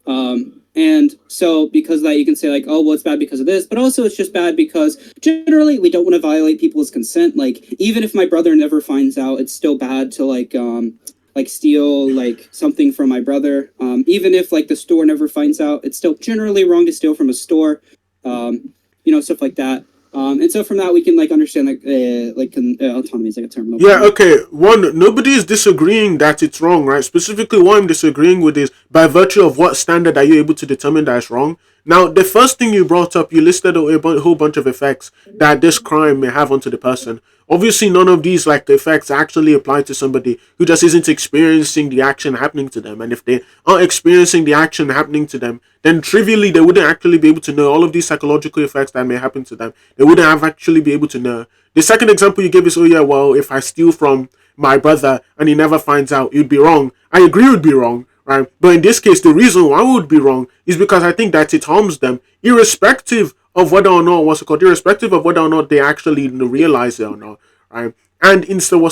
And so because of that, you can say like, oh, well, it's bad because of this, but also it's just bad because generally we don't want to violate people's consent. Like, even if my brother never finds out, it's still bad to like steal like something from my brother. Even if like the store never finds out, it's still generally wrong to steal from a store. Stuff like that. And so from that we can like understand autonomy is like a term. Okay. One, nobody is disagreeing that it's wrong, right? Specifically, what I'm disagreeing with is by virtue of what standard are you able to determine that it's wrong? Now, the first thing you brought up, you listed a whole bunch of effects that this crime may have onto the person. Obviously, none of these like effects actually apply to somebody who just isn't experiencing the action happening to them. And if they aren't experiencing the action happening to them, then trivially they wouldn't actually be able to know all of these psychological effects that may happen to them. They wouldn't have actually be able to know. The second example you gave is, if I steal from my brother and he never finds out, it'd be wrong. I agree it would be wrong, right? But in this case, the reason why it would be wrong is because I think that it harms them, irrespective of whether or not irrespective of whether or not they actually realize it or not, right? And instead,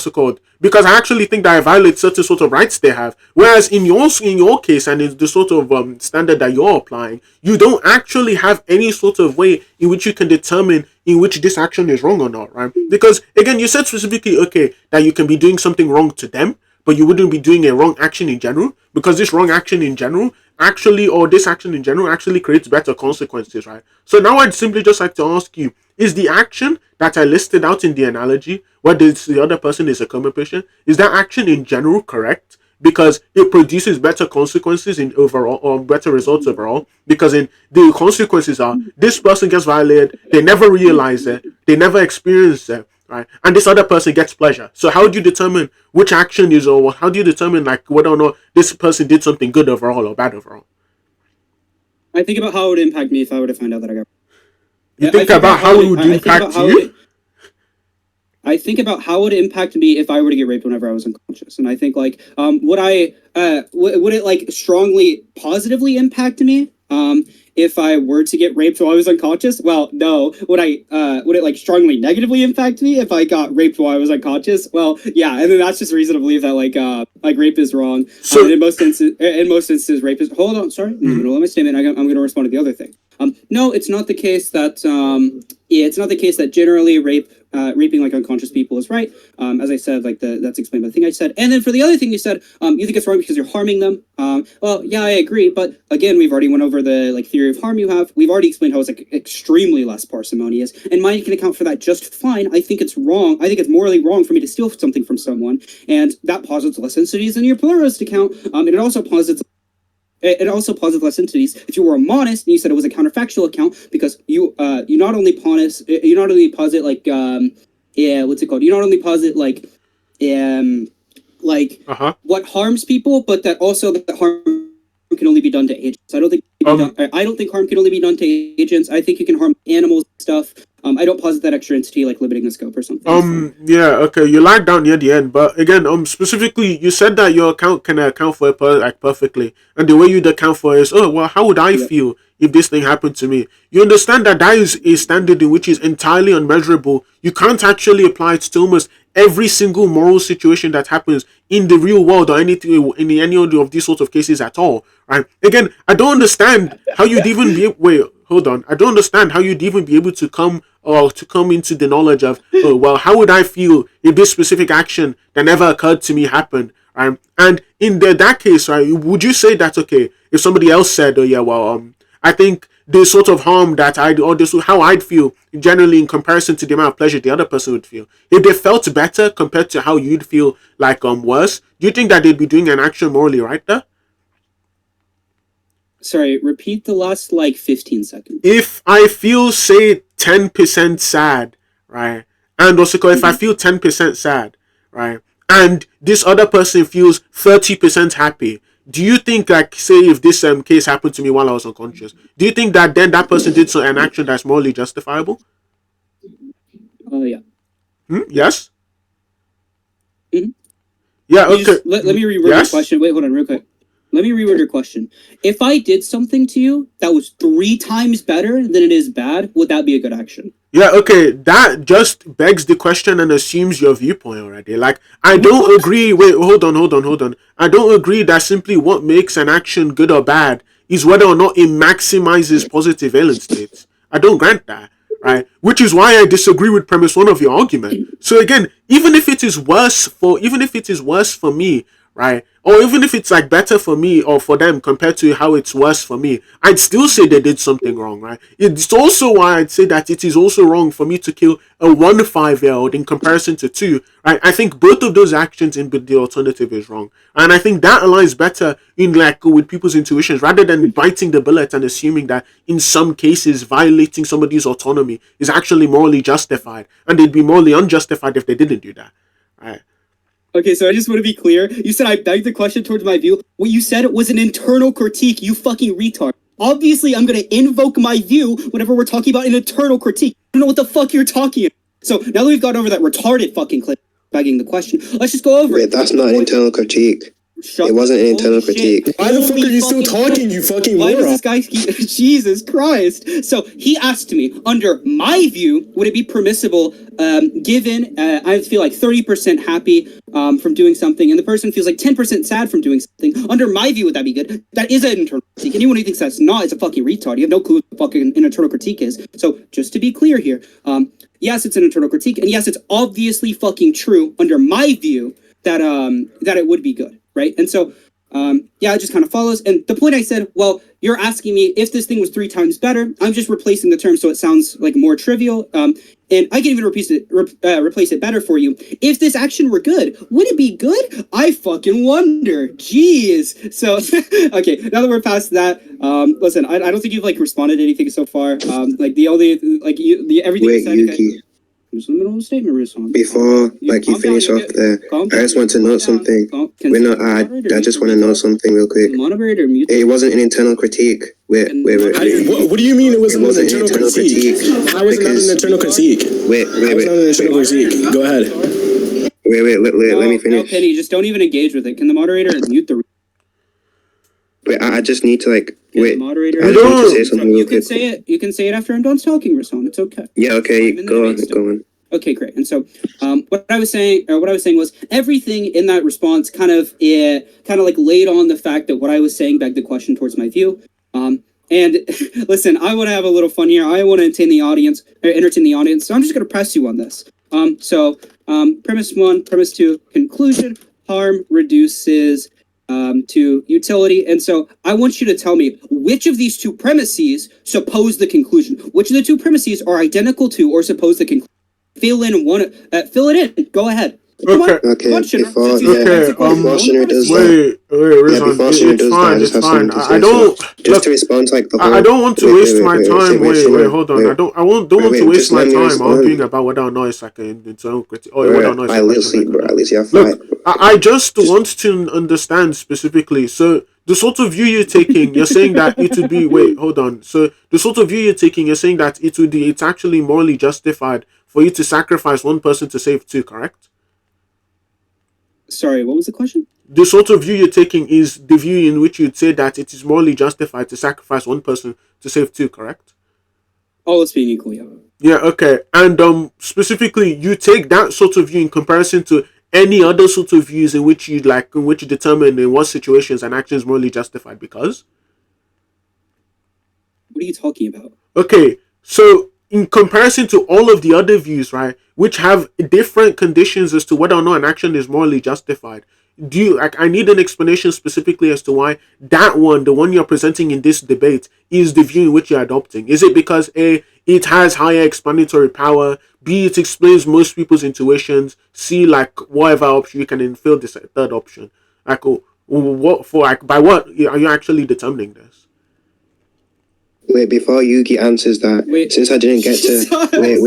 because I actually think that I violate certain sort of rights they have. Whereas in your case, and in the sort of standard that you're applying, you don't actually have any sort of way in which you can determine in which this action is wrong or not, right? Because again, you said specifically, that you can be doing something wrong to them, but you wouldn't be doing a wrong action in general, because this wrong action in general this action in general actually creates better consequences, right? So now I'd simply just like to ask you, is the action that I listed out in the analogy, where the other person is a coma patient, is that action in general correct? Because it produces better consequences in overall, or better results overall, because in the consequences are, this person gets violated, they never realize it, they never experience it, right? And this other person gets pleasure. So how do you determine which action is, or how do you determine like whether or not this person did something good overall or bad overall? I think about how it would impact me if I were to find out that I got. You think about how it would impact you? I think about how it would impact me if I were to get raped whenever I was unconscious, and I think like, would it like strongly positively impact me? If I were to get raped while I was unconscious? Well, no. Would it like strongly negatively impact me if I got raped while I was unconscious? Well, yeah, and then that's just reason to believe that like rape is wrong. So in most instances, rape is. Hold on, sorry. I'm going to let my statement. I'm going to respond to the other thing. No, it's not the case that it's not the case that generally raping like unconscious people is right. As I said, like that's explained by the thing I said. And then for the other thing you said, you think it's wrong because you're harming them. Well, yeah, I agree. But again, we've already went over the like theory of harm you have. We've already explained how it's like extremely less parsimonious, and mine can account for that just fine. I think it's wrong. I think it's morally wrong for me to steal something from someone, and that posits less entities in your pluralist account. And it also posits less entities if you were a monist and you said it was a counterfactual account because you not only posit like what's it called? You not only posit like what harms people, but that also that harm can only be done to agents. I don't think harm can only be done to agents. I think you can harm animals and stuff. I don't posit that extra entity like limiting the scope or something. Yeah, okay, you lied down near the end, but again, specifically, you said that your account can account for it perfectly, and the way you'd account for it is, oh, well, how would I feel if this thing happened to me? You understand that is a standard in which is entirely unmeasurable. You can't actually apply it to almost every single moral situation that happens in the real world or anything in any of these sorts of cases at all, right? Again, I don't understand how you'd even be hold on. I don't understand how you'd even be able to come into the knowledge of, oh, well, how would I feel if this specific action that never occurred to me happened, right? And in that case, right, would you say that, okay, if somebody else said, oh yeah, well, I think the sort of harm that how I'd feel generally in comparison to the amount of pleasure the other person would feel, if they felt better compared to how you'd feel like worse, do you think that they'd be doing an action morally right there? Sorry, repeat the last like 15 seconds. If I feel, say, 10% sad, right, and also if I feel 10% sad, right, and this other person feels 30% happy, do you think, like, say, if this case happened to me while I was unconscious, do you think that then that person did an action that's morally justifiable? Yeah. Yes? Mm-hmm. Yeah, okay. Let me reword your question. Wait, hold on real quick. Let me reword your question. If I did something to you that was 3 times better than it is bad, would that be a good action? Yeah, okay, that just begs the question and assumes your viewpoint already. Like, I don't agree. Wait, hold on. I don't agree that simply what makes an action good or bad is whether or not it maximizes positive valence states. I don't grant that, right? Which is why I disagree with premise 1 of your argument. So again, even if it is worse for me, right, or even if it's like better for me or for them compared to how it's worse for me, I'd still say they did something wrong, right? It's also why I'd say that it is also wrong for me to kill a 1 5-year-old in comparison to 2, right? I think both of those actions in the alternative is wrong, and I think that aligns better in like with people's intuitions rather than biting the bullet and assuming that in some cases violating somebody's autonomy is actually morally justified, and they'd be morally unjustified if they didn't do that, right? Okay, so I just want to be clear. You said I begged the question towards my view. What you said was an internal critique, you fucking retard. Obviously, I'm going to invoke my view whenever we're talking about an internal critique. I don't know what the fuck you're talking about. So now that we've gone over that retarded fucking clip, begging the question, let's just go over it. That's not an internal critique. It wasn't an internal critique. Why the fuck are you still talking, you fucking moron? Why does this guy keep... Jesus Christ. So he asked me, under my view, would it be permissible, given I feel like 30% happy from doing something, and the person feels like 10% sad from doing something, under my view, would that be good? That is an internal critique. Anyone who thinks that's not is a fucking retard. You have no clue what the fucking an internal critique is. So just to be clear here, yes, it's an internal critique, and yes, it's obviously fucking true under my view that it would be good. Right. And so, it just kind of follows. And the point I said, well, you're asking me if this thing was 3 times better. I'm just replacing the term so it sounds like more trivial. And I can even replace it better for you. If this action were good, would it be good? I fucking wonder. Jeez. So, okay, now that we're past that, listen, I don't think you've like responded to anything so far. Like the only everything you said. Yuki. Just in the middle of the statement, Rizzhan. Before, you finish off there, I just want to know something. I just want to know something real quick. It wasn't an internal critique. Wait. What do you mean it wasn't an internal critique? How is it not an internal critique? Wait. Go ahead. Wait, let me finish. No, Penny, just don't even engage with it. Can the moderator mute the... Wait, I just need to like... Wait, moderator, I just need to say something real quick. You can say it after I'm done talking, Rizzhan. It's okay. Yeah, okay, go on. Okay, great. And so, what I was saying was everything in that response kind of like laid on the fact that what I was saying begged the question towards my view. And listen, I want to have a little fun here. I want to entertain the audience. So I'm just going to press you on this. Premise 1, premise 2, conclusion. Harm reduces to utility. And so I want you to tell me which of these two premises suppose the conclusion. Which of the two premises are identical to or suppose the conclusion? Fill it in. Go ahead. Come on. Okay, Come on, Shinra. before Wait, Shinra does that, Rizzhan, before Shinra does that, I just have something to say. I don't. Just to respond to like the whole. I don't want to waste my time. Wait, Shinra, hold on. I don't want to waste my time arguing about whether or not it's like an internal critique or whether or not it's Look, I just want to understand specifically. So the sort of view you're taking, you're saying that it would be. Wait, hold on. So the sort of view you're taking, you're saying that it's actually morally justified for you to sacrifice one person to save two, correct? Sorry, what was the question? The sort of view you're taking is the view in which you'd say that it is morally justified to sacrifice one person to save two, correct? All else being equal, yeah. Yeah, okay. And specifically, you take that sort of view in comparison to any other sort of views in which you determine in what situations an action is morally justified because? What are you talking about? Okay, so in comparison to all of the other views, right, which have different conditions as to whether or not an action is morally justified, I need an explanation specifically as to why that one, the one you're presenting in this debate, is the view in which you're adopting. Is it because A, it has higher explanatory power, B, it explains most people's intuitions, C, like whatever option you can infill this third option? Like by what are you actually determining this? Wait, before Yugi answers that, since I didn't get to wait,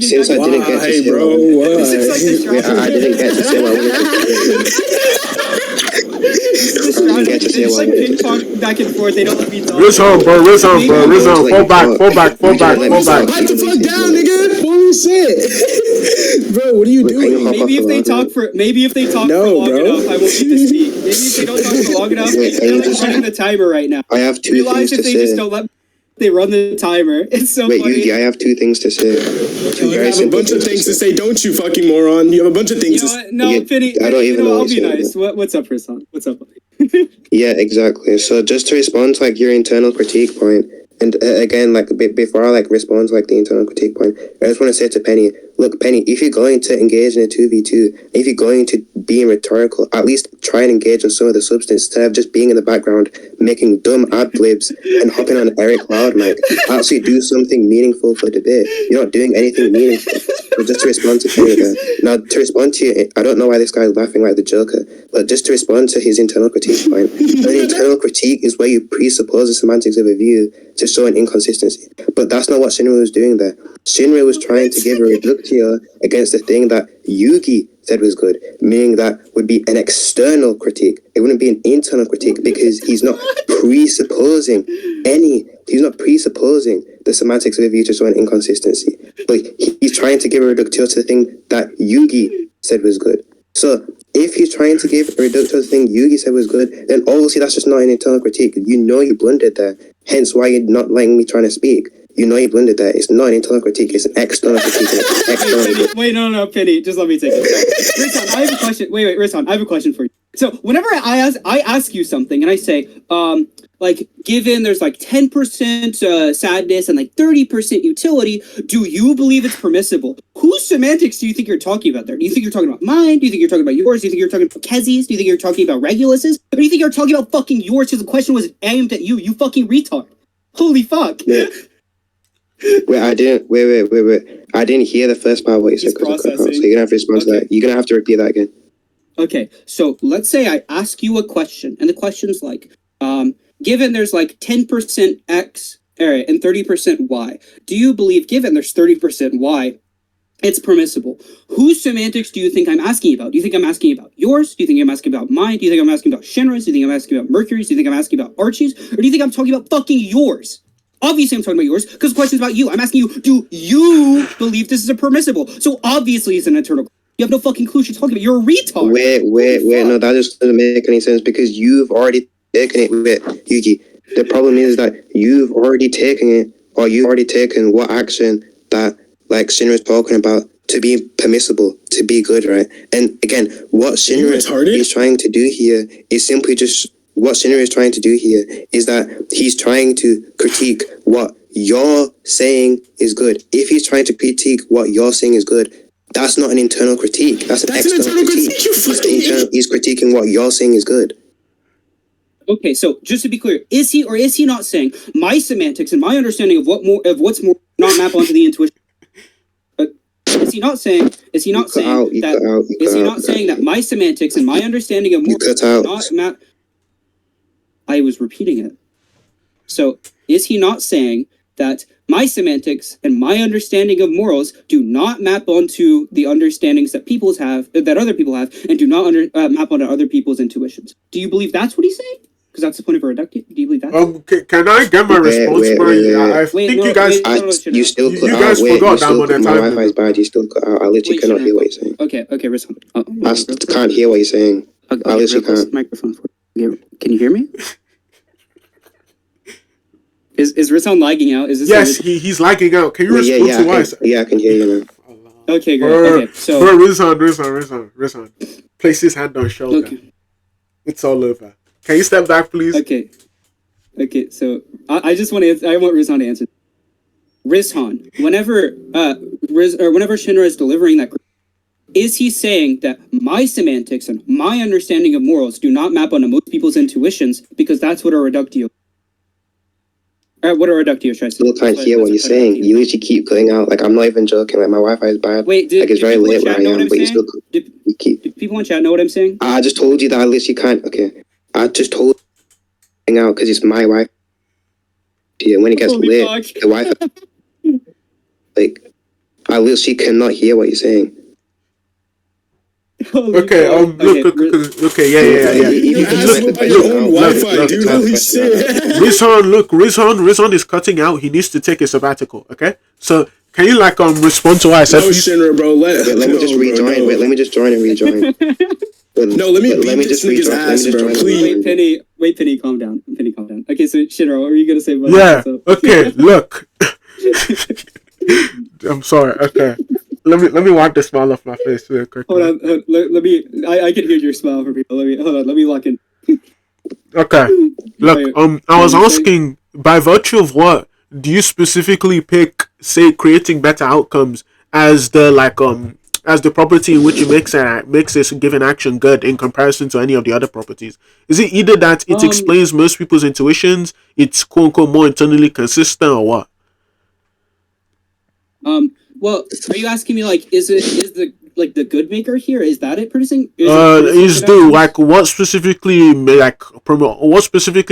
since I didn't get to say I didn't get to say what I wanted to say. It's like ping pong back and forth. They don't let me talk. Rizzhan, fall back. Pipe the fuck down, nigga. What was shit? Bro, what are you doing? Maybe if they talk for long enough, I will get to speak. Maybe if they don't talk for long enough, I'm running the timer right now. I have two things to say. Just don't let they run the timer. It's so funny. Yugi, I have two things to say. You have a bunch of things to say, don't you, fucking moron? You have a bunch of things to say. No, Penny. I don't even know. I'll be nice. What's up, Rizzhan? What's up? Yeah, exactly. So just to respond to like your internal critique point, and again, like before I like respond to like the internal critique point, I just want to say to Penny, look, Penny, if you're going to engage in a 2v2, if you're going to be rhetorical, at least try and engage in some of the substance instead of just being in the background making dumb ad-libs and hopping on Eric Loud mic. Actually do something meaningful for debate. You're not doing anything meaningful. But just to respond to Penny there. Now, to respond to you, I don't know why this guy's laughing like the Joker, but just to respond to his internal critique point, an internal critique is where you presuppose the semantics of a view to show an inconsistency. But that's not what Shinra was doing there. Shinra was trying to give a reductio against the thing that Yugi said was good, meaning that would be an external critique. It wouldn't be an internal critique because he's not presupposing the semantics of a view to show an inconsistency. But he's trying to give a reductio to the thing that Yugi said was good. So if he's trying to give a reductio to the thing Yugi said was good, then obviously that's just not an internal critique. You know you blundered there. Hence why you're not letting me trying to speak. You know you blundered there. It's not an internal critique. It's an external critique. Wait, no, Penny. Just let me take it. So, Rizzhan, I have a question. Wait, Rizzhan, I have a question for you. So whenever I ask you something and I say, like, given there's like 10% sadness and like 30% utility, do you believe it's permissible? Whose semantics do you think you're talking about there? Do you think you're talking about mine? Do you think you're talking about yours? Do you think you're talking about Kezi's? Do you think you're talking about Regulus's? Or do you think you're talking about fucking yours because the question was aimed at you? You fucking retard. Holy fuck. Yeah. Wait, I didn't hear the first part of what you said. So you're gonna have to respond to that. You're gonna have to repeat that again. Okay, so let's say I ask you a question, and the question's like, given there's like 10% X and 30% Y, do you believe, given there's 30% Y, it's permissible? Whose semantics do you think I'm asking about? Do you think I'm asking about yours? Do you think I'm asking about mine? Do you think I'm asking about Shinra's? Do you think I'm asking about Mercury's? Do you think I'm asking about Archie's? Or do you think I'm talking about fucking yours? Obviously I'm talking about yours, because the question's about you. I'm asking you, do you believe this is a permissible? So obviously it's an internal. You have no fucking clue what you're talking about. You're a retard. Wait, no, that just doesn't make any sense because you've already taken it with Yugi. The problem is that you've already taken it, or you've already taken what action that, like, Shinra's talking about to be permissible, to be good, right? And again, what Shinra is trying to do here is simply just what Shinra is trying to do here is that he's trying to critique what you're saying is good. If he's trying to critique what you're saying is good, that's not an internal critique. That's an external critique. He's critiquing what you're saying is good. Okay, so just to be clear, is he or is he not saying my semantics and my understanding of what's more not map onto the intuition? Is he not saying? Is he not saying that? Is he not saying that my semantics and my understanding of more not map? I was repeating it. So is he not saying that my semantics and my understanding of morals do not map onto the understandings that other people have, and do not map onto other people's intuitions? Do you believe that's what he's saying? Because that's the point of a reductive. Do you believe that? Can I get my response, bro? I think you guys. You still cut you out. guys forgot that My time. Wi-Fi is bad. You still cut out. I literally cannot hear what you're saying. Okay, Rizzhan. I can't hear what you're saying. I literally can't. Microphone for you. Can you hear me? Is Rizzhan lagging out? Is this Yes, he's lagging out. Can you respond to why? Yeah, I can hear you now. Okay, great. Okay, so Rizzhan. Place his hand on shoulder. Okay. It's all over. Can you step back, please? Okay, so I just want to. I want Rizzhan to answer. Rizzhan, whenever Shinra is delivering that, is he saying that my semantics and my understanding of morals do not map onto most people's intuitions because that's what a reductio? What a reductio tries to do? I still can't hear what you're saying. You literally keep cutting out. Like, I'm not even joking. Like, my Wi-Fi is bad. Wait, it's very late where I am, but you still keep. Do people in chat know what I'm saying? I just told you that I literally can't. Okay, I just told you out because it's my Wi-Fi. And when it gets lit, the Wi-Fi. Like, I literally cannot hear what you're saying. Okay, look, okay, yeah. You asked about your own Wi-Fi, dude. Holy shit. Rizzhan is cutting out. He needs to take a sabbatical. Okay, so can you respond to what I said? No, Shinra, bro. Let me just rejoin. Wait, let me just join and rejoin. No, let me beat this nigga's ass, bro. Please. Wait, Penny, calm down. Okay, so Shinra, what were you gonna say about that? Okay, look. I'm sorry. Okay. Let me wipe the smile off my face real quick. Hold on, let me. I can hear your smile for people. Let me lock in. Okay. Look, I was asking, by virtue of what do you specifically pick, say, creating better outcomes as the as the property in which it makes this given action good in comparison to any of the other properties? Is it either that it explains most people's intuitions, it's quote unquote more internally consistent, or what? Well, are you asking me is the good maker here? Is that it producing? What specifically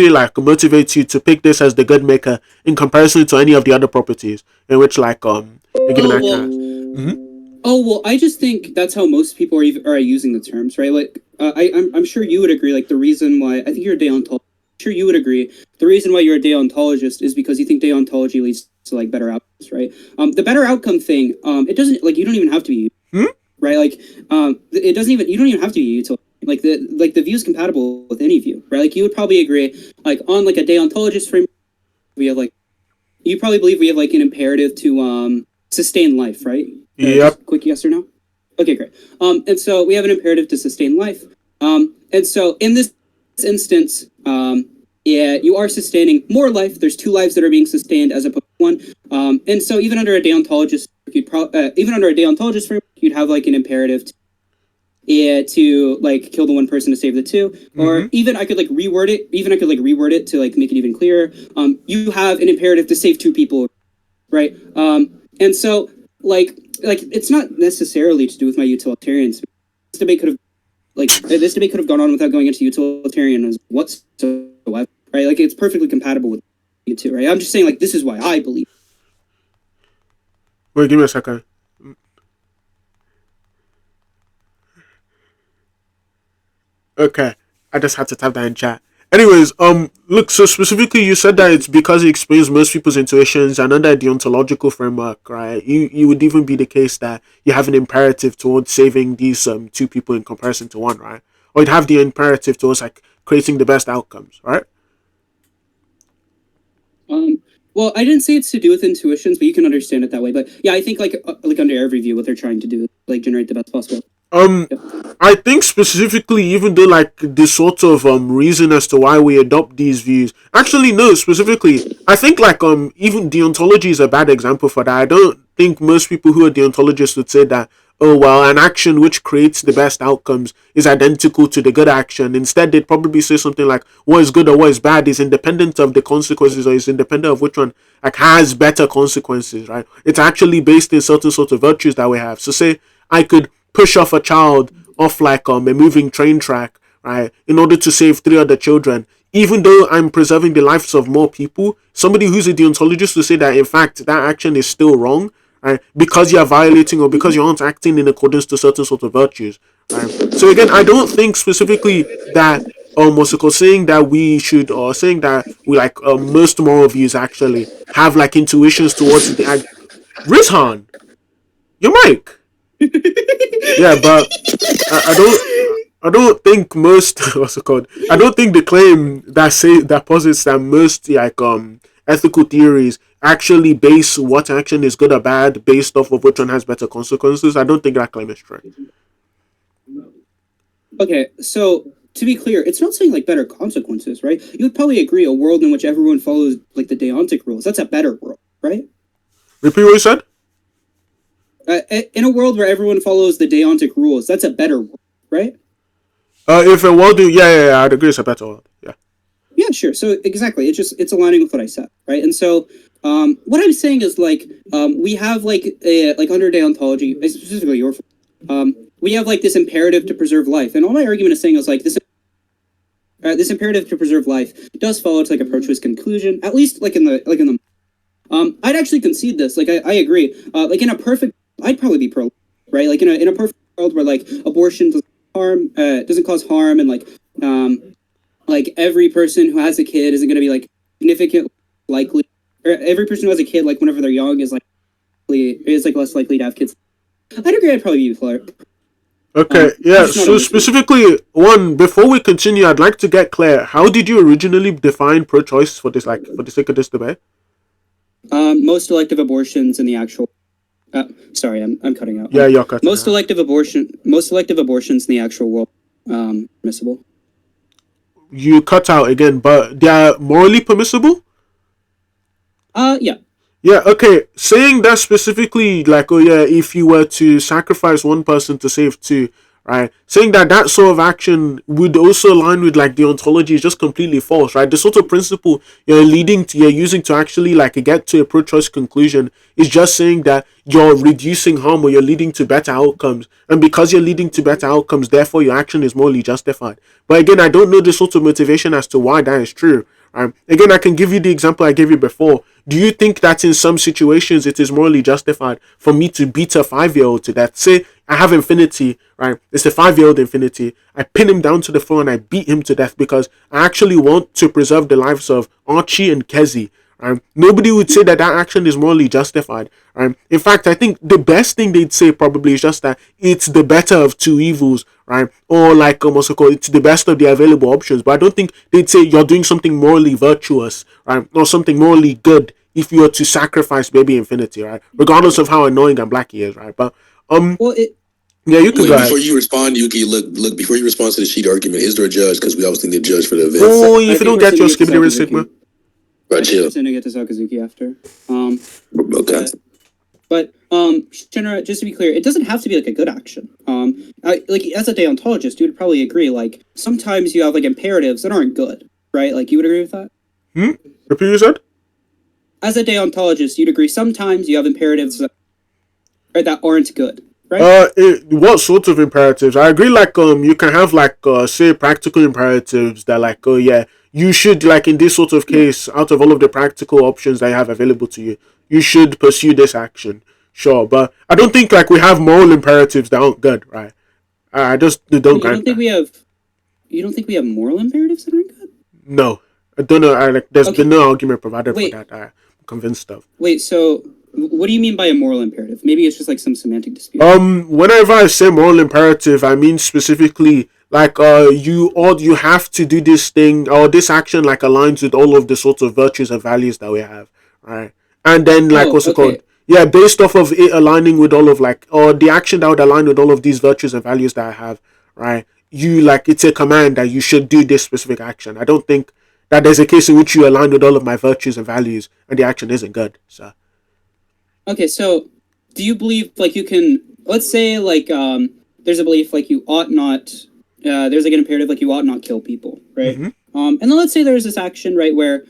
motivates you to pick this as the good maker in comparison to any of the other properties in which you're given action? Oh well, I just think that's how most people are using the terms, right? I'm sure you would agree. The reason why I think you're a deontologist. Sure, you would agree. The reason why you're a deontologist is because you think deontology leads to better outcomes, right? The better outcome thing, it doesn't you don't even have to be right. It doesn't even you don't even have to be utilitarian. The view is compatible with any view, right? You would probably agree on a deontologist framework. We have you probably believe we have an imperative to sustain life, right? Yep. Quick yes or no. Okay, great. And so we have an imperative to sustain life. And so in this instance, you are sustaining more life. There's two lives that are being sustained as opposed to one. And so even under a deontologist, framework, you'd have an imperative to kill the one person to save the two. Or even I could reword it. To make it even clearer. You have an imperative to save two people, right? And so it's not necessarily to do with my utilitarians. This debate could have gone on without going into utilitarianism whatsoever, right? It's perfectly compatible with you two, right? I'm just saying this is why I believe. Wait, give me a second. Okay, I just had to type that in chat. Anyways, look, so specifically you said that it's because it explains most people's intuitions, and under a deontological framework, right, you would even be the case that you have an imperative towards saving these two people in comparison to one, right? Or you'd have the imperative towards creating the best outcomes, right? Well, I didn't say it's to do with intuitions, but you can understand it that way. But yeah, I think under every view, what they're trying to do is generate the best possible. Um, I think specifically, even though like the sort of reason as to why we adopt these views, actually no, specifically, I think like even deontology is a bad example for that. I don't think most people who are deontologists would say that, oh well, an action which creates the best outcomes is identical to the good action. Instead, they'd probably say something like what is good or what is bad is independent of the consequences, or is independent of which one like has better consequences, right? It's actually based in certain sort of virtues that we have. So say I could push off a child off like a moving train track, right, in order to save three other children. Even though I'm preserving the lives of more people, somebody who's a deontologist will say that in fact that action is still wrong, right, because you're violating or because you aren't acting in accordance to certain sort of virtues, right. So again, I don't think specifically that what's it called, saying that we should, or saying that we like most moral views actually have like intuitions towards the Rizzhan, your mic. Yeah, but I don't think most what's it called? I don't think the claim that posits that most like ethical theories actually base what action is good or bad based off of which one has better consequences. I don't think that claim is true. Okay, so to be clear, it's not saying like better consequences, right? You would probably agree a world in which everyone follows like the deontic rules. That's a better world, right? Repeat what you said? In a world where everyone follows the deontic rules, that's a better world, right? If a world do, yeah, I'd agree it's a better world. Yeah. Yeah, sure. So exactly, it's aligning with what I said, right? And so, what I'm saying is like, we have like under deontology, specifically your, we have like this imperative to preserve life, and all my argument is saying is like this imperative to preserve life does follow to like approach to its conclusion, at least like in the. I'd actually concede this. Like I agree. Like in a perfect, I'd probably be pro, right? Like in a perfect world where like abortion doesn't cause harm, and like every person who has a kid isn't going to be like significant likely, or every person who has a kid like whenever they're young is like less likely to have kids. I'd agree. I'd probably be pro. Okay, yeah. So specifically, before we continue, I'd like to get clear. How did you originally define pro-choice for this, like for the sake of this debate? Most elective abortions in the actual. Sorry, I'm cutting out. Yeah, you're cutting most out. Most elective abortions in the actual world permissible. You cut out again, but they are morally permissible? Yeah. Yeah, okay. Saying that specifically, like, oh yeah, if you were to sacrifice one person to save two, right? Saying that sort of action would also align with like deontology is just completely false, right? The sort of principle you're using to actually like get to a pro-choice conclusion is just saying that you're reducing harm or you're leading to better outcomes, and because you're leading to better outcomes, therefore your action is morally justified. But again, I don't know the sort of motivation as to why that is true. Again, I can give you the example I gave you before. Do you think that in some situations it is morally justified for me to beat a 5-year-old to death? Say I have Infinity, right? It's a 5-year-old Infinity. I pin him down to the floor and I beat him to death because I actually want to preserve the lives of Archie and Kezi. Nobody would say that action is morally justified. In fact, I think the best thing they'd say probably is just that it's the better of two evils, right? Or like it's the best of the available options. But I don't think they'd say you're doing something morally virtuous, right? Or something morally good if you were to sacrifice baby Infinity, right? Regardless of how annoying and black he is, right? But yeah, you can go ahead. Before you respond, Yuki, look. Before you respond to the sheet argument, is there a judge? Because we obviously need a judge for the event. Oh, if you don't get your skibbity Sigma. Right, chill. I'm going to get to Sakazuki after. Okay. But Shinra, just to be clear, it doesn't have to be like a good action. Like as a deontologist, you would probably agree. Like sometimes you have like imperatives that aren't good, right? Like you would agree with that. Repeat what you said. As a deontologist, you'd agree. Sometimes you have imperatives that aren't good, right? What sorts of imperatives? I agree. Like you can have like say practical imperatives that like yeah, you should, like in this sort of case, out of all of the practical options that you have available to you, you should pursue this action. Sure, but I don't think like we have moral imperatives that aren't good, right? I just don't. You don't think we have moral imperatives that aren't good? No, I don't know. There's been no argument provided for that. I'm convinced of. Wait, so what do you mean by a moral imperative? Maybe it's just like some semantic dispute. Whenever I say moral imperative, I mean specifically like you have to do this thing or this action like aligns with all of the sorts of virtues and values that we have, right? And then like called? yeah, based off of it aligning with all of like, or the action that would align with all of these virtues and values that I have, right? You like, it's a command that you should do this specific action. I don't think that there's a case in which you align with all of my virtues and values and the action isn't good. So Okay, so do you believe like you can, let's say like there's a belief like you ought not, there's like an imperative like you ought not kill people, right? And then let's say there's this action, right, where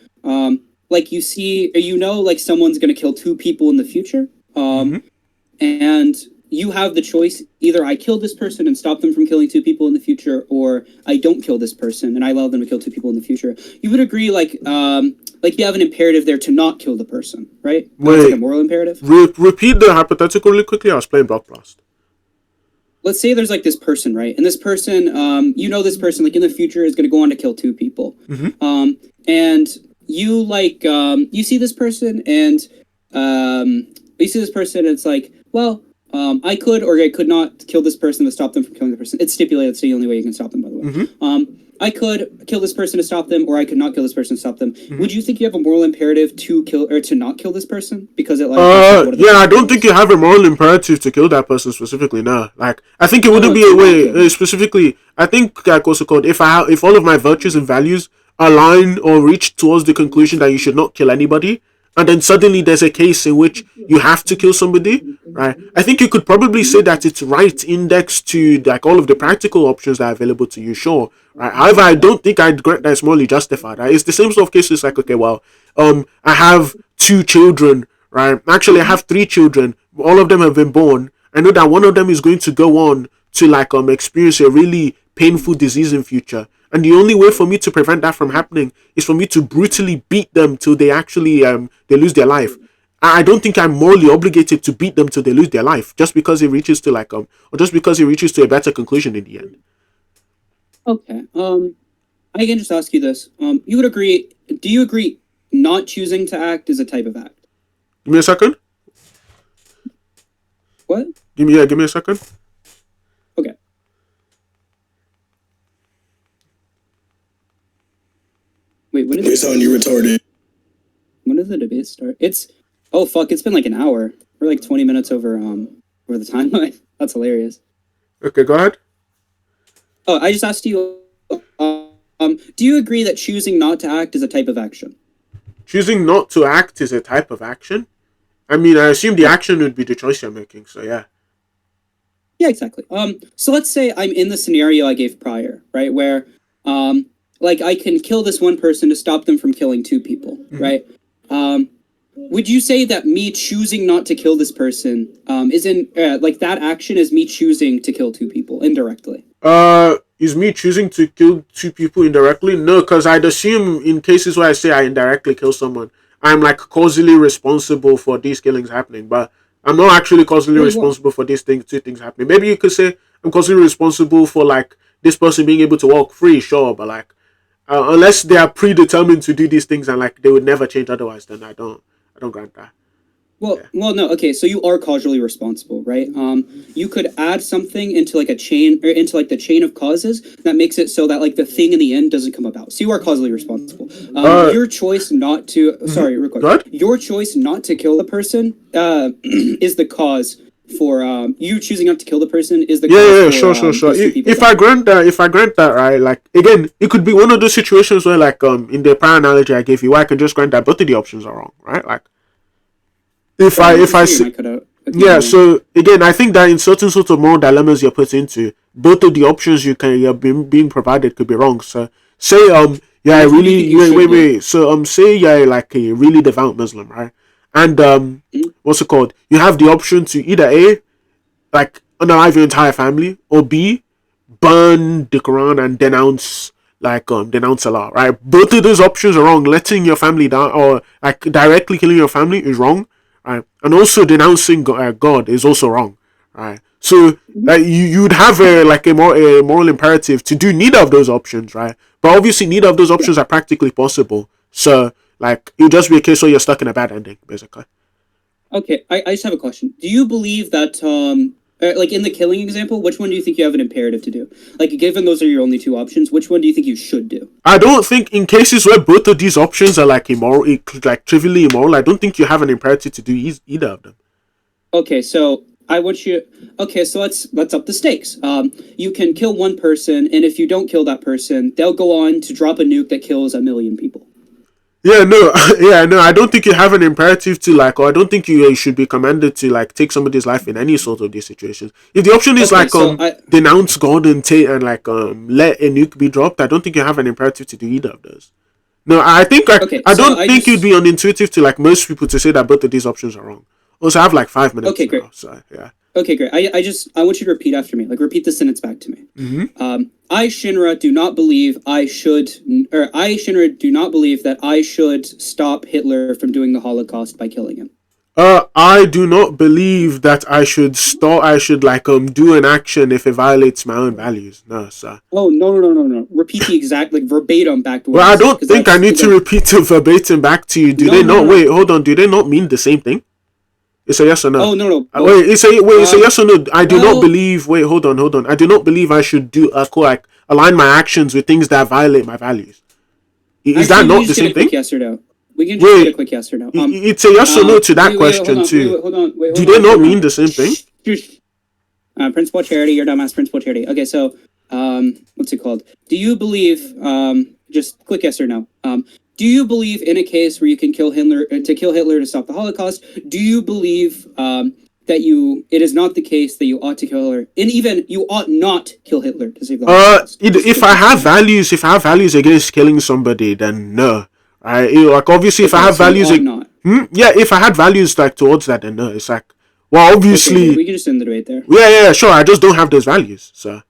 like you see, or you know, like someone's going to kill 2 people in the future, and you have the choice, either I kill this person and stop them from killing 2 people in the future, or I don't kill this person and I allow them to kill 2 people in the future. You would agree like you have an imperative there to not kill the person, right? Wait, it's like a moral imperative. Repeat the hypothetical really quickly. I was playing Block Blast. Let's say there's like this person, right? And this person, you know, this person like in the future is going to go on to kill 2 people. And you like, you see this person and it's like, well, I could or I could not kill this person to stop them from killing the person. It's stipulated that's the only way you can stop them, by the way. I could kill this person to stop them, or I could not kill this person to stop them. Would you think you have a moral imperative to kill or to not kill this person because it like? Yeah, I don't think you have a moral imperative to kill that person specifically. No, like I think it wouldn't be a way specifically. I think like also called if all of my virtues and values align or reach towards the conclusion that you should not kill anybody, and then suddenly there's a case in which you have to kill somebody, right? I think you could probably say that it's right indexed to like all of the practical options that are available to you, sure, right? However, I don't think I'd grant that it's morally justified, right? It's the same sort of cases like, okay, well, I have 2 children, right? Actually, I have 3 children. All of them have been born. I know that one of them is going to go on to like experience a really painful disease in future. And the only way for me to prevent that from happening is for me to brutally beat them till they actually they lose their life. I don't think I'm morally obligated to beat them till they lose their life just because it reaches to like or just because it reaches to a better conclusion in the end. Okay. I can just ask you this. You would agree? Do you agree? Not choosing to act is a type of act. Give me a second. What? Give me a second. Okay. Wait, when did It's on you retarded. When did the debate start? It's it's been like an hour. We're like 20 minutes over the timeline. That's hilarious. Okay, go ahead. Oh, I just asked you. Do you agree that choosing not to act is a type of action? Choosing not to act is a type of action. I mean, I assume the action would be the choice you're making. So yeah. Yeah, exactly. So let's say I'm in the scenario I gave prior, right, where like I can kill this one person to stop them from killing 2 people, right? Would you say that me choosing not to kill this person is in like that action is me choosing to kill 2 people indirectly? Is me choosing to kill 2 people indirectly? No, because I'd assume in cases where I say I indirectly kill someone, I'm like causally responsible for these killings happening, but I'm not actually causally responsible for these 2 things happening. Maybe you could say I'm causally responsible for like this person being able to walk free, sure, but like unless they are predetermined to do these things and like they would never change otherwise, then I don't grant that. Well, no, okay, so you are causally responsible, right? You could add something into like a chain, or into like the chain of causes that makes it so that like the thing in the end doesn't come about. So you are causally responsible. Your choice not to, sorry, real quick. Your choice not to kill the person is the cause for you choosing not to kill the person is the cause for, sure. If I grant that, right, like again, it could be one of those situations where like in the prior analogy I gave you, where I can just grant that both of the options are wrong, right? Like if I so again, I think that in certain sort of moral dilemmas you're put into, both of the options you're being provided could be wrong. So say say you're like a really devout Muslim, right? And what's it called? You have the option to either A, like unalive your entire family, or B, burn the Quran and denounce Allah, right? Both of those options are wrong. Letting your family down or like directly killing your family is wrong, right? And also denouncing God is also wrong, right? So you'd have a moral imperative to do neither of those options, right? But obviously neither of those options are practically possible. So like it'll just be a case where you're stuck in a bad ending, basically. Okay, I just have a question. Do you believe that like in the killing example, which one do you think you have an imperative to do? Like, given those are your only 2 options, which one do you think you should do? I don't think in cases where both of these options are like immoral, like trivially immoral, I don't think you have an imperative to do either of them. Okay, so I want you. Okay, so let's up the stakes. You can kill one person, and if you don't kill that person, they'll go on to drop a nuke that kills 1 million people. Yeah, no, yeah, no. I don't think you have an imperative to like, or I don't think you should be commanded to like take somebody's life in any sort of these situations. If the option is Okay, like so denounce God and take and like let a nuke be dropped, I don't think you have an imperative to do either of those. No, I think like Okay, I so don't I think just- you'd be unintuitive to like most people to say that both of these options are wrong. Also, I have like 5 minutes Okay, now, great. so yeah. Okay, great. I want you to repeat after me. Like, repeat the sentence back to me. Mm-hmm. I Shinra do not believe I should, or I Shinra do not believe that I should stop Hitler from doing the Holocaust by killing him. I do not believe that I should start. I should like do an action if it violates my own values. No, sir. Oh no! Repeat the exact like verbatim back to what Well, I said, don't 'cause think I that's- need to repeat the verbatim back to you. Do No, they no, not? no. Wait, hold on. Do they not mean the same thing? It's a yes or no. Oh no! Wait, it's a yes or no. I do not well- believe. Wait, hold on. I do not believe I should do like align my actions with things that violate my values. Is that Actually, we not can the just get same a quick thing? Yes or no. We can just Wait, get a quick yes or no. It's a yes or no to that wait, question hold on, too. Hold on. Do they not mean the same thing? Principal Charity, you're dumbass. Principal Charity. Okay, so what's it called? Do you believe just quick yes or no? Do you believe in a case where you can kill Hitler to stop the Holocaust? Do you believe that it is not the case that you ought to kill Hitler, and even you ought not kill Hitler to save the Holocaust? If I have values against killing somebody, then no. Like obviously, if I have so you values, ought not. yeah, if I had values like towards that, then no. It's like, well, obviously, Okay, we can just end the debate there. yeah, sure. I just don't have those values, so.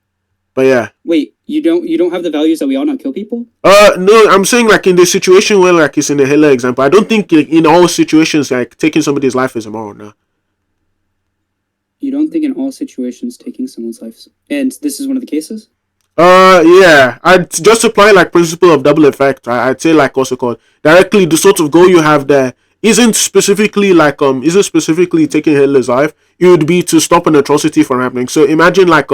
But yeah. Wait, you don't have the values that we ought not kill people? No, I'm saying like in the situation where like it's in the Hitler example, I don't think like, in all situations like taking somebody's life is immoral. No. You don't think in all situations taking someone's life, and this is one of the cases? Yeah. I'd just apply like principle of double effect. I'd say like also called directly the sort of goal you have there isn't specifically taking Hitler's life. It would be to stop an atrocity from happening. So imagine like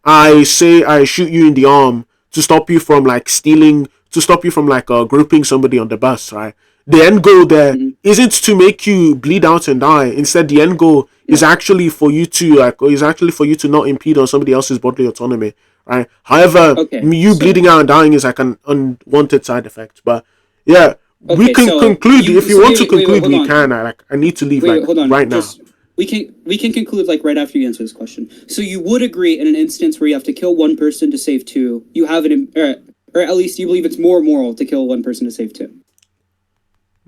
I say I shoot you in the arm to stop you from like stealing, to stop you from like groping somebody on the bus, right? The end goal there isn't to make you bleed out and die. Instead, the end goal is actually for you to not impede on somebody else's bodily autonomy, right? However, you bleeding out and dying is like an unwanted side effect. But yeah, we can conclude if you want to conclude. We can. I need to leave right now. We can conclude like right after you answer this question. So you would agree in an instance where you have to kill one person to save two, you have it, or at least you believe it's more moral to kill one person to save two.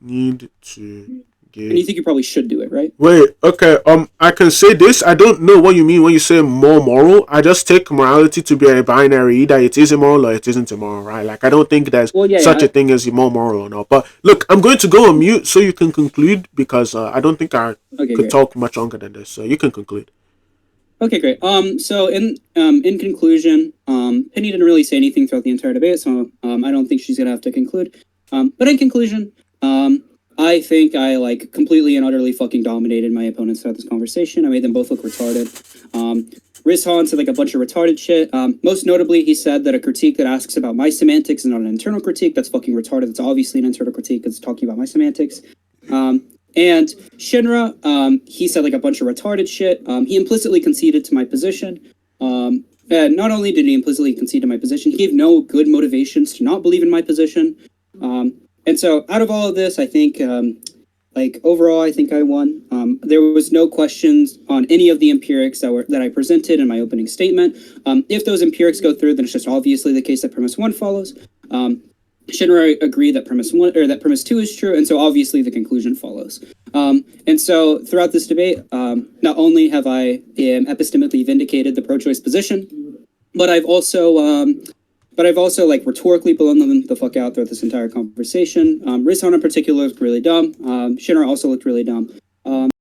Need to get. And you think you probably should do it, right? Wait, okay. I can say this. I don't know what you mean when you say more moral. I just take morality to be a binary. Either it is immoral or it isn't immoral, right? Like I don't think there's such a thing as more moral or not. But look, I'm going to go on mute so you can conclude because I don't think I could talk much longer than this. So you can conclude. Okay, great. So in conclusion, Penny didn't really say anything throughout the entire debate, so I don't think she's gonna have to conclude. But in conclusion, I think I like completely and utterly fucking dominated my opponents throughout this conversation. I made them both look retarded. Rizzhan said like a bunch of retarded shit. Most notably, he said that a critique that asks about my semantics is not an internal critique. That's fucking retarded. It's obviously an internal critique because it's talking about my semantics. And Shinra, he said like a bunch of retarded shit. He implicitly conceded to my position. And not only did he implicitly concede to my position, he gave no good motivations to not believe in my position. And so out of all of this, I think, like overall, I think I won. There was no questions on any of the empirics that I presented in my opening statement. If those empirics go through, then it's just obviously the case that premise 1 follows. Shinra agreed that premise 2 is true, and so obviously the conclusion follows. And so throughout this debate, not only have I epistemically vindicated the pro-choice position, but I've also like rhetorically blown them the fuck out throughout this entire conversation. Rizzhan in particular looked really dumb. Shinra also looked really dumb.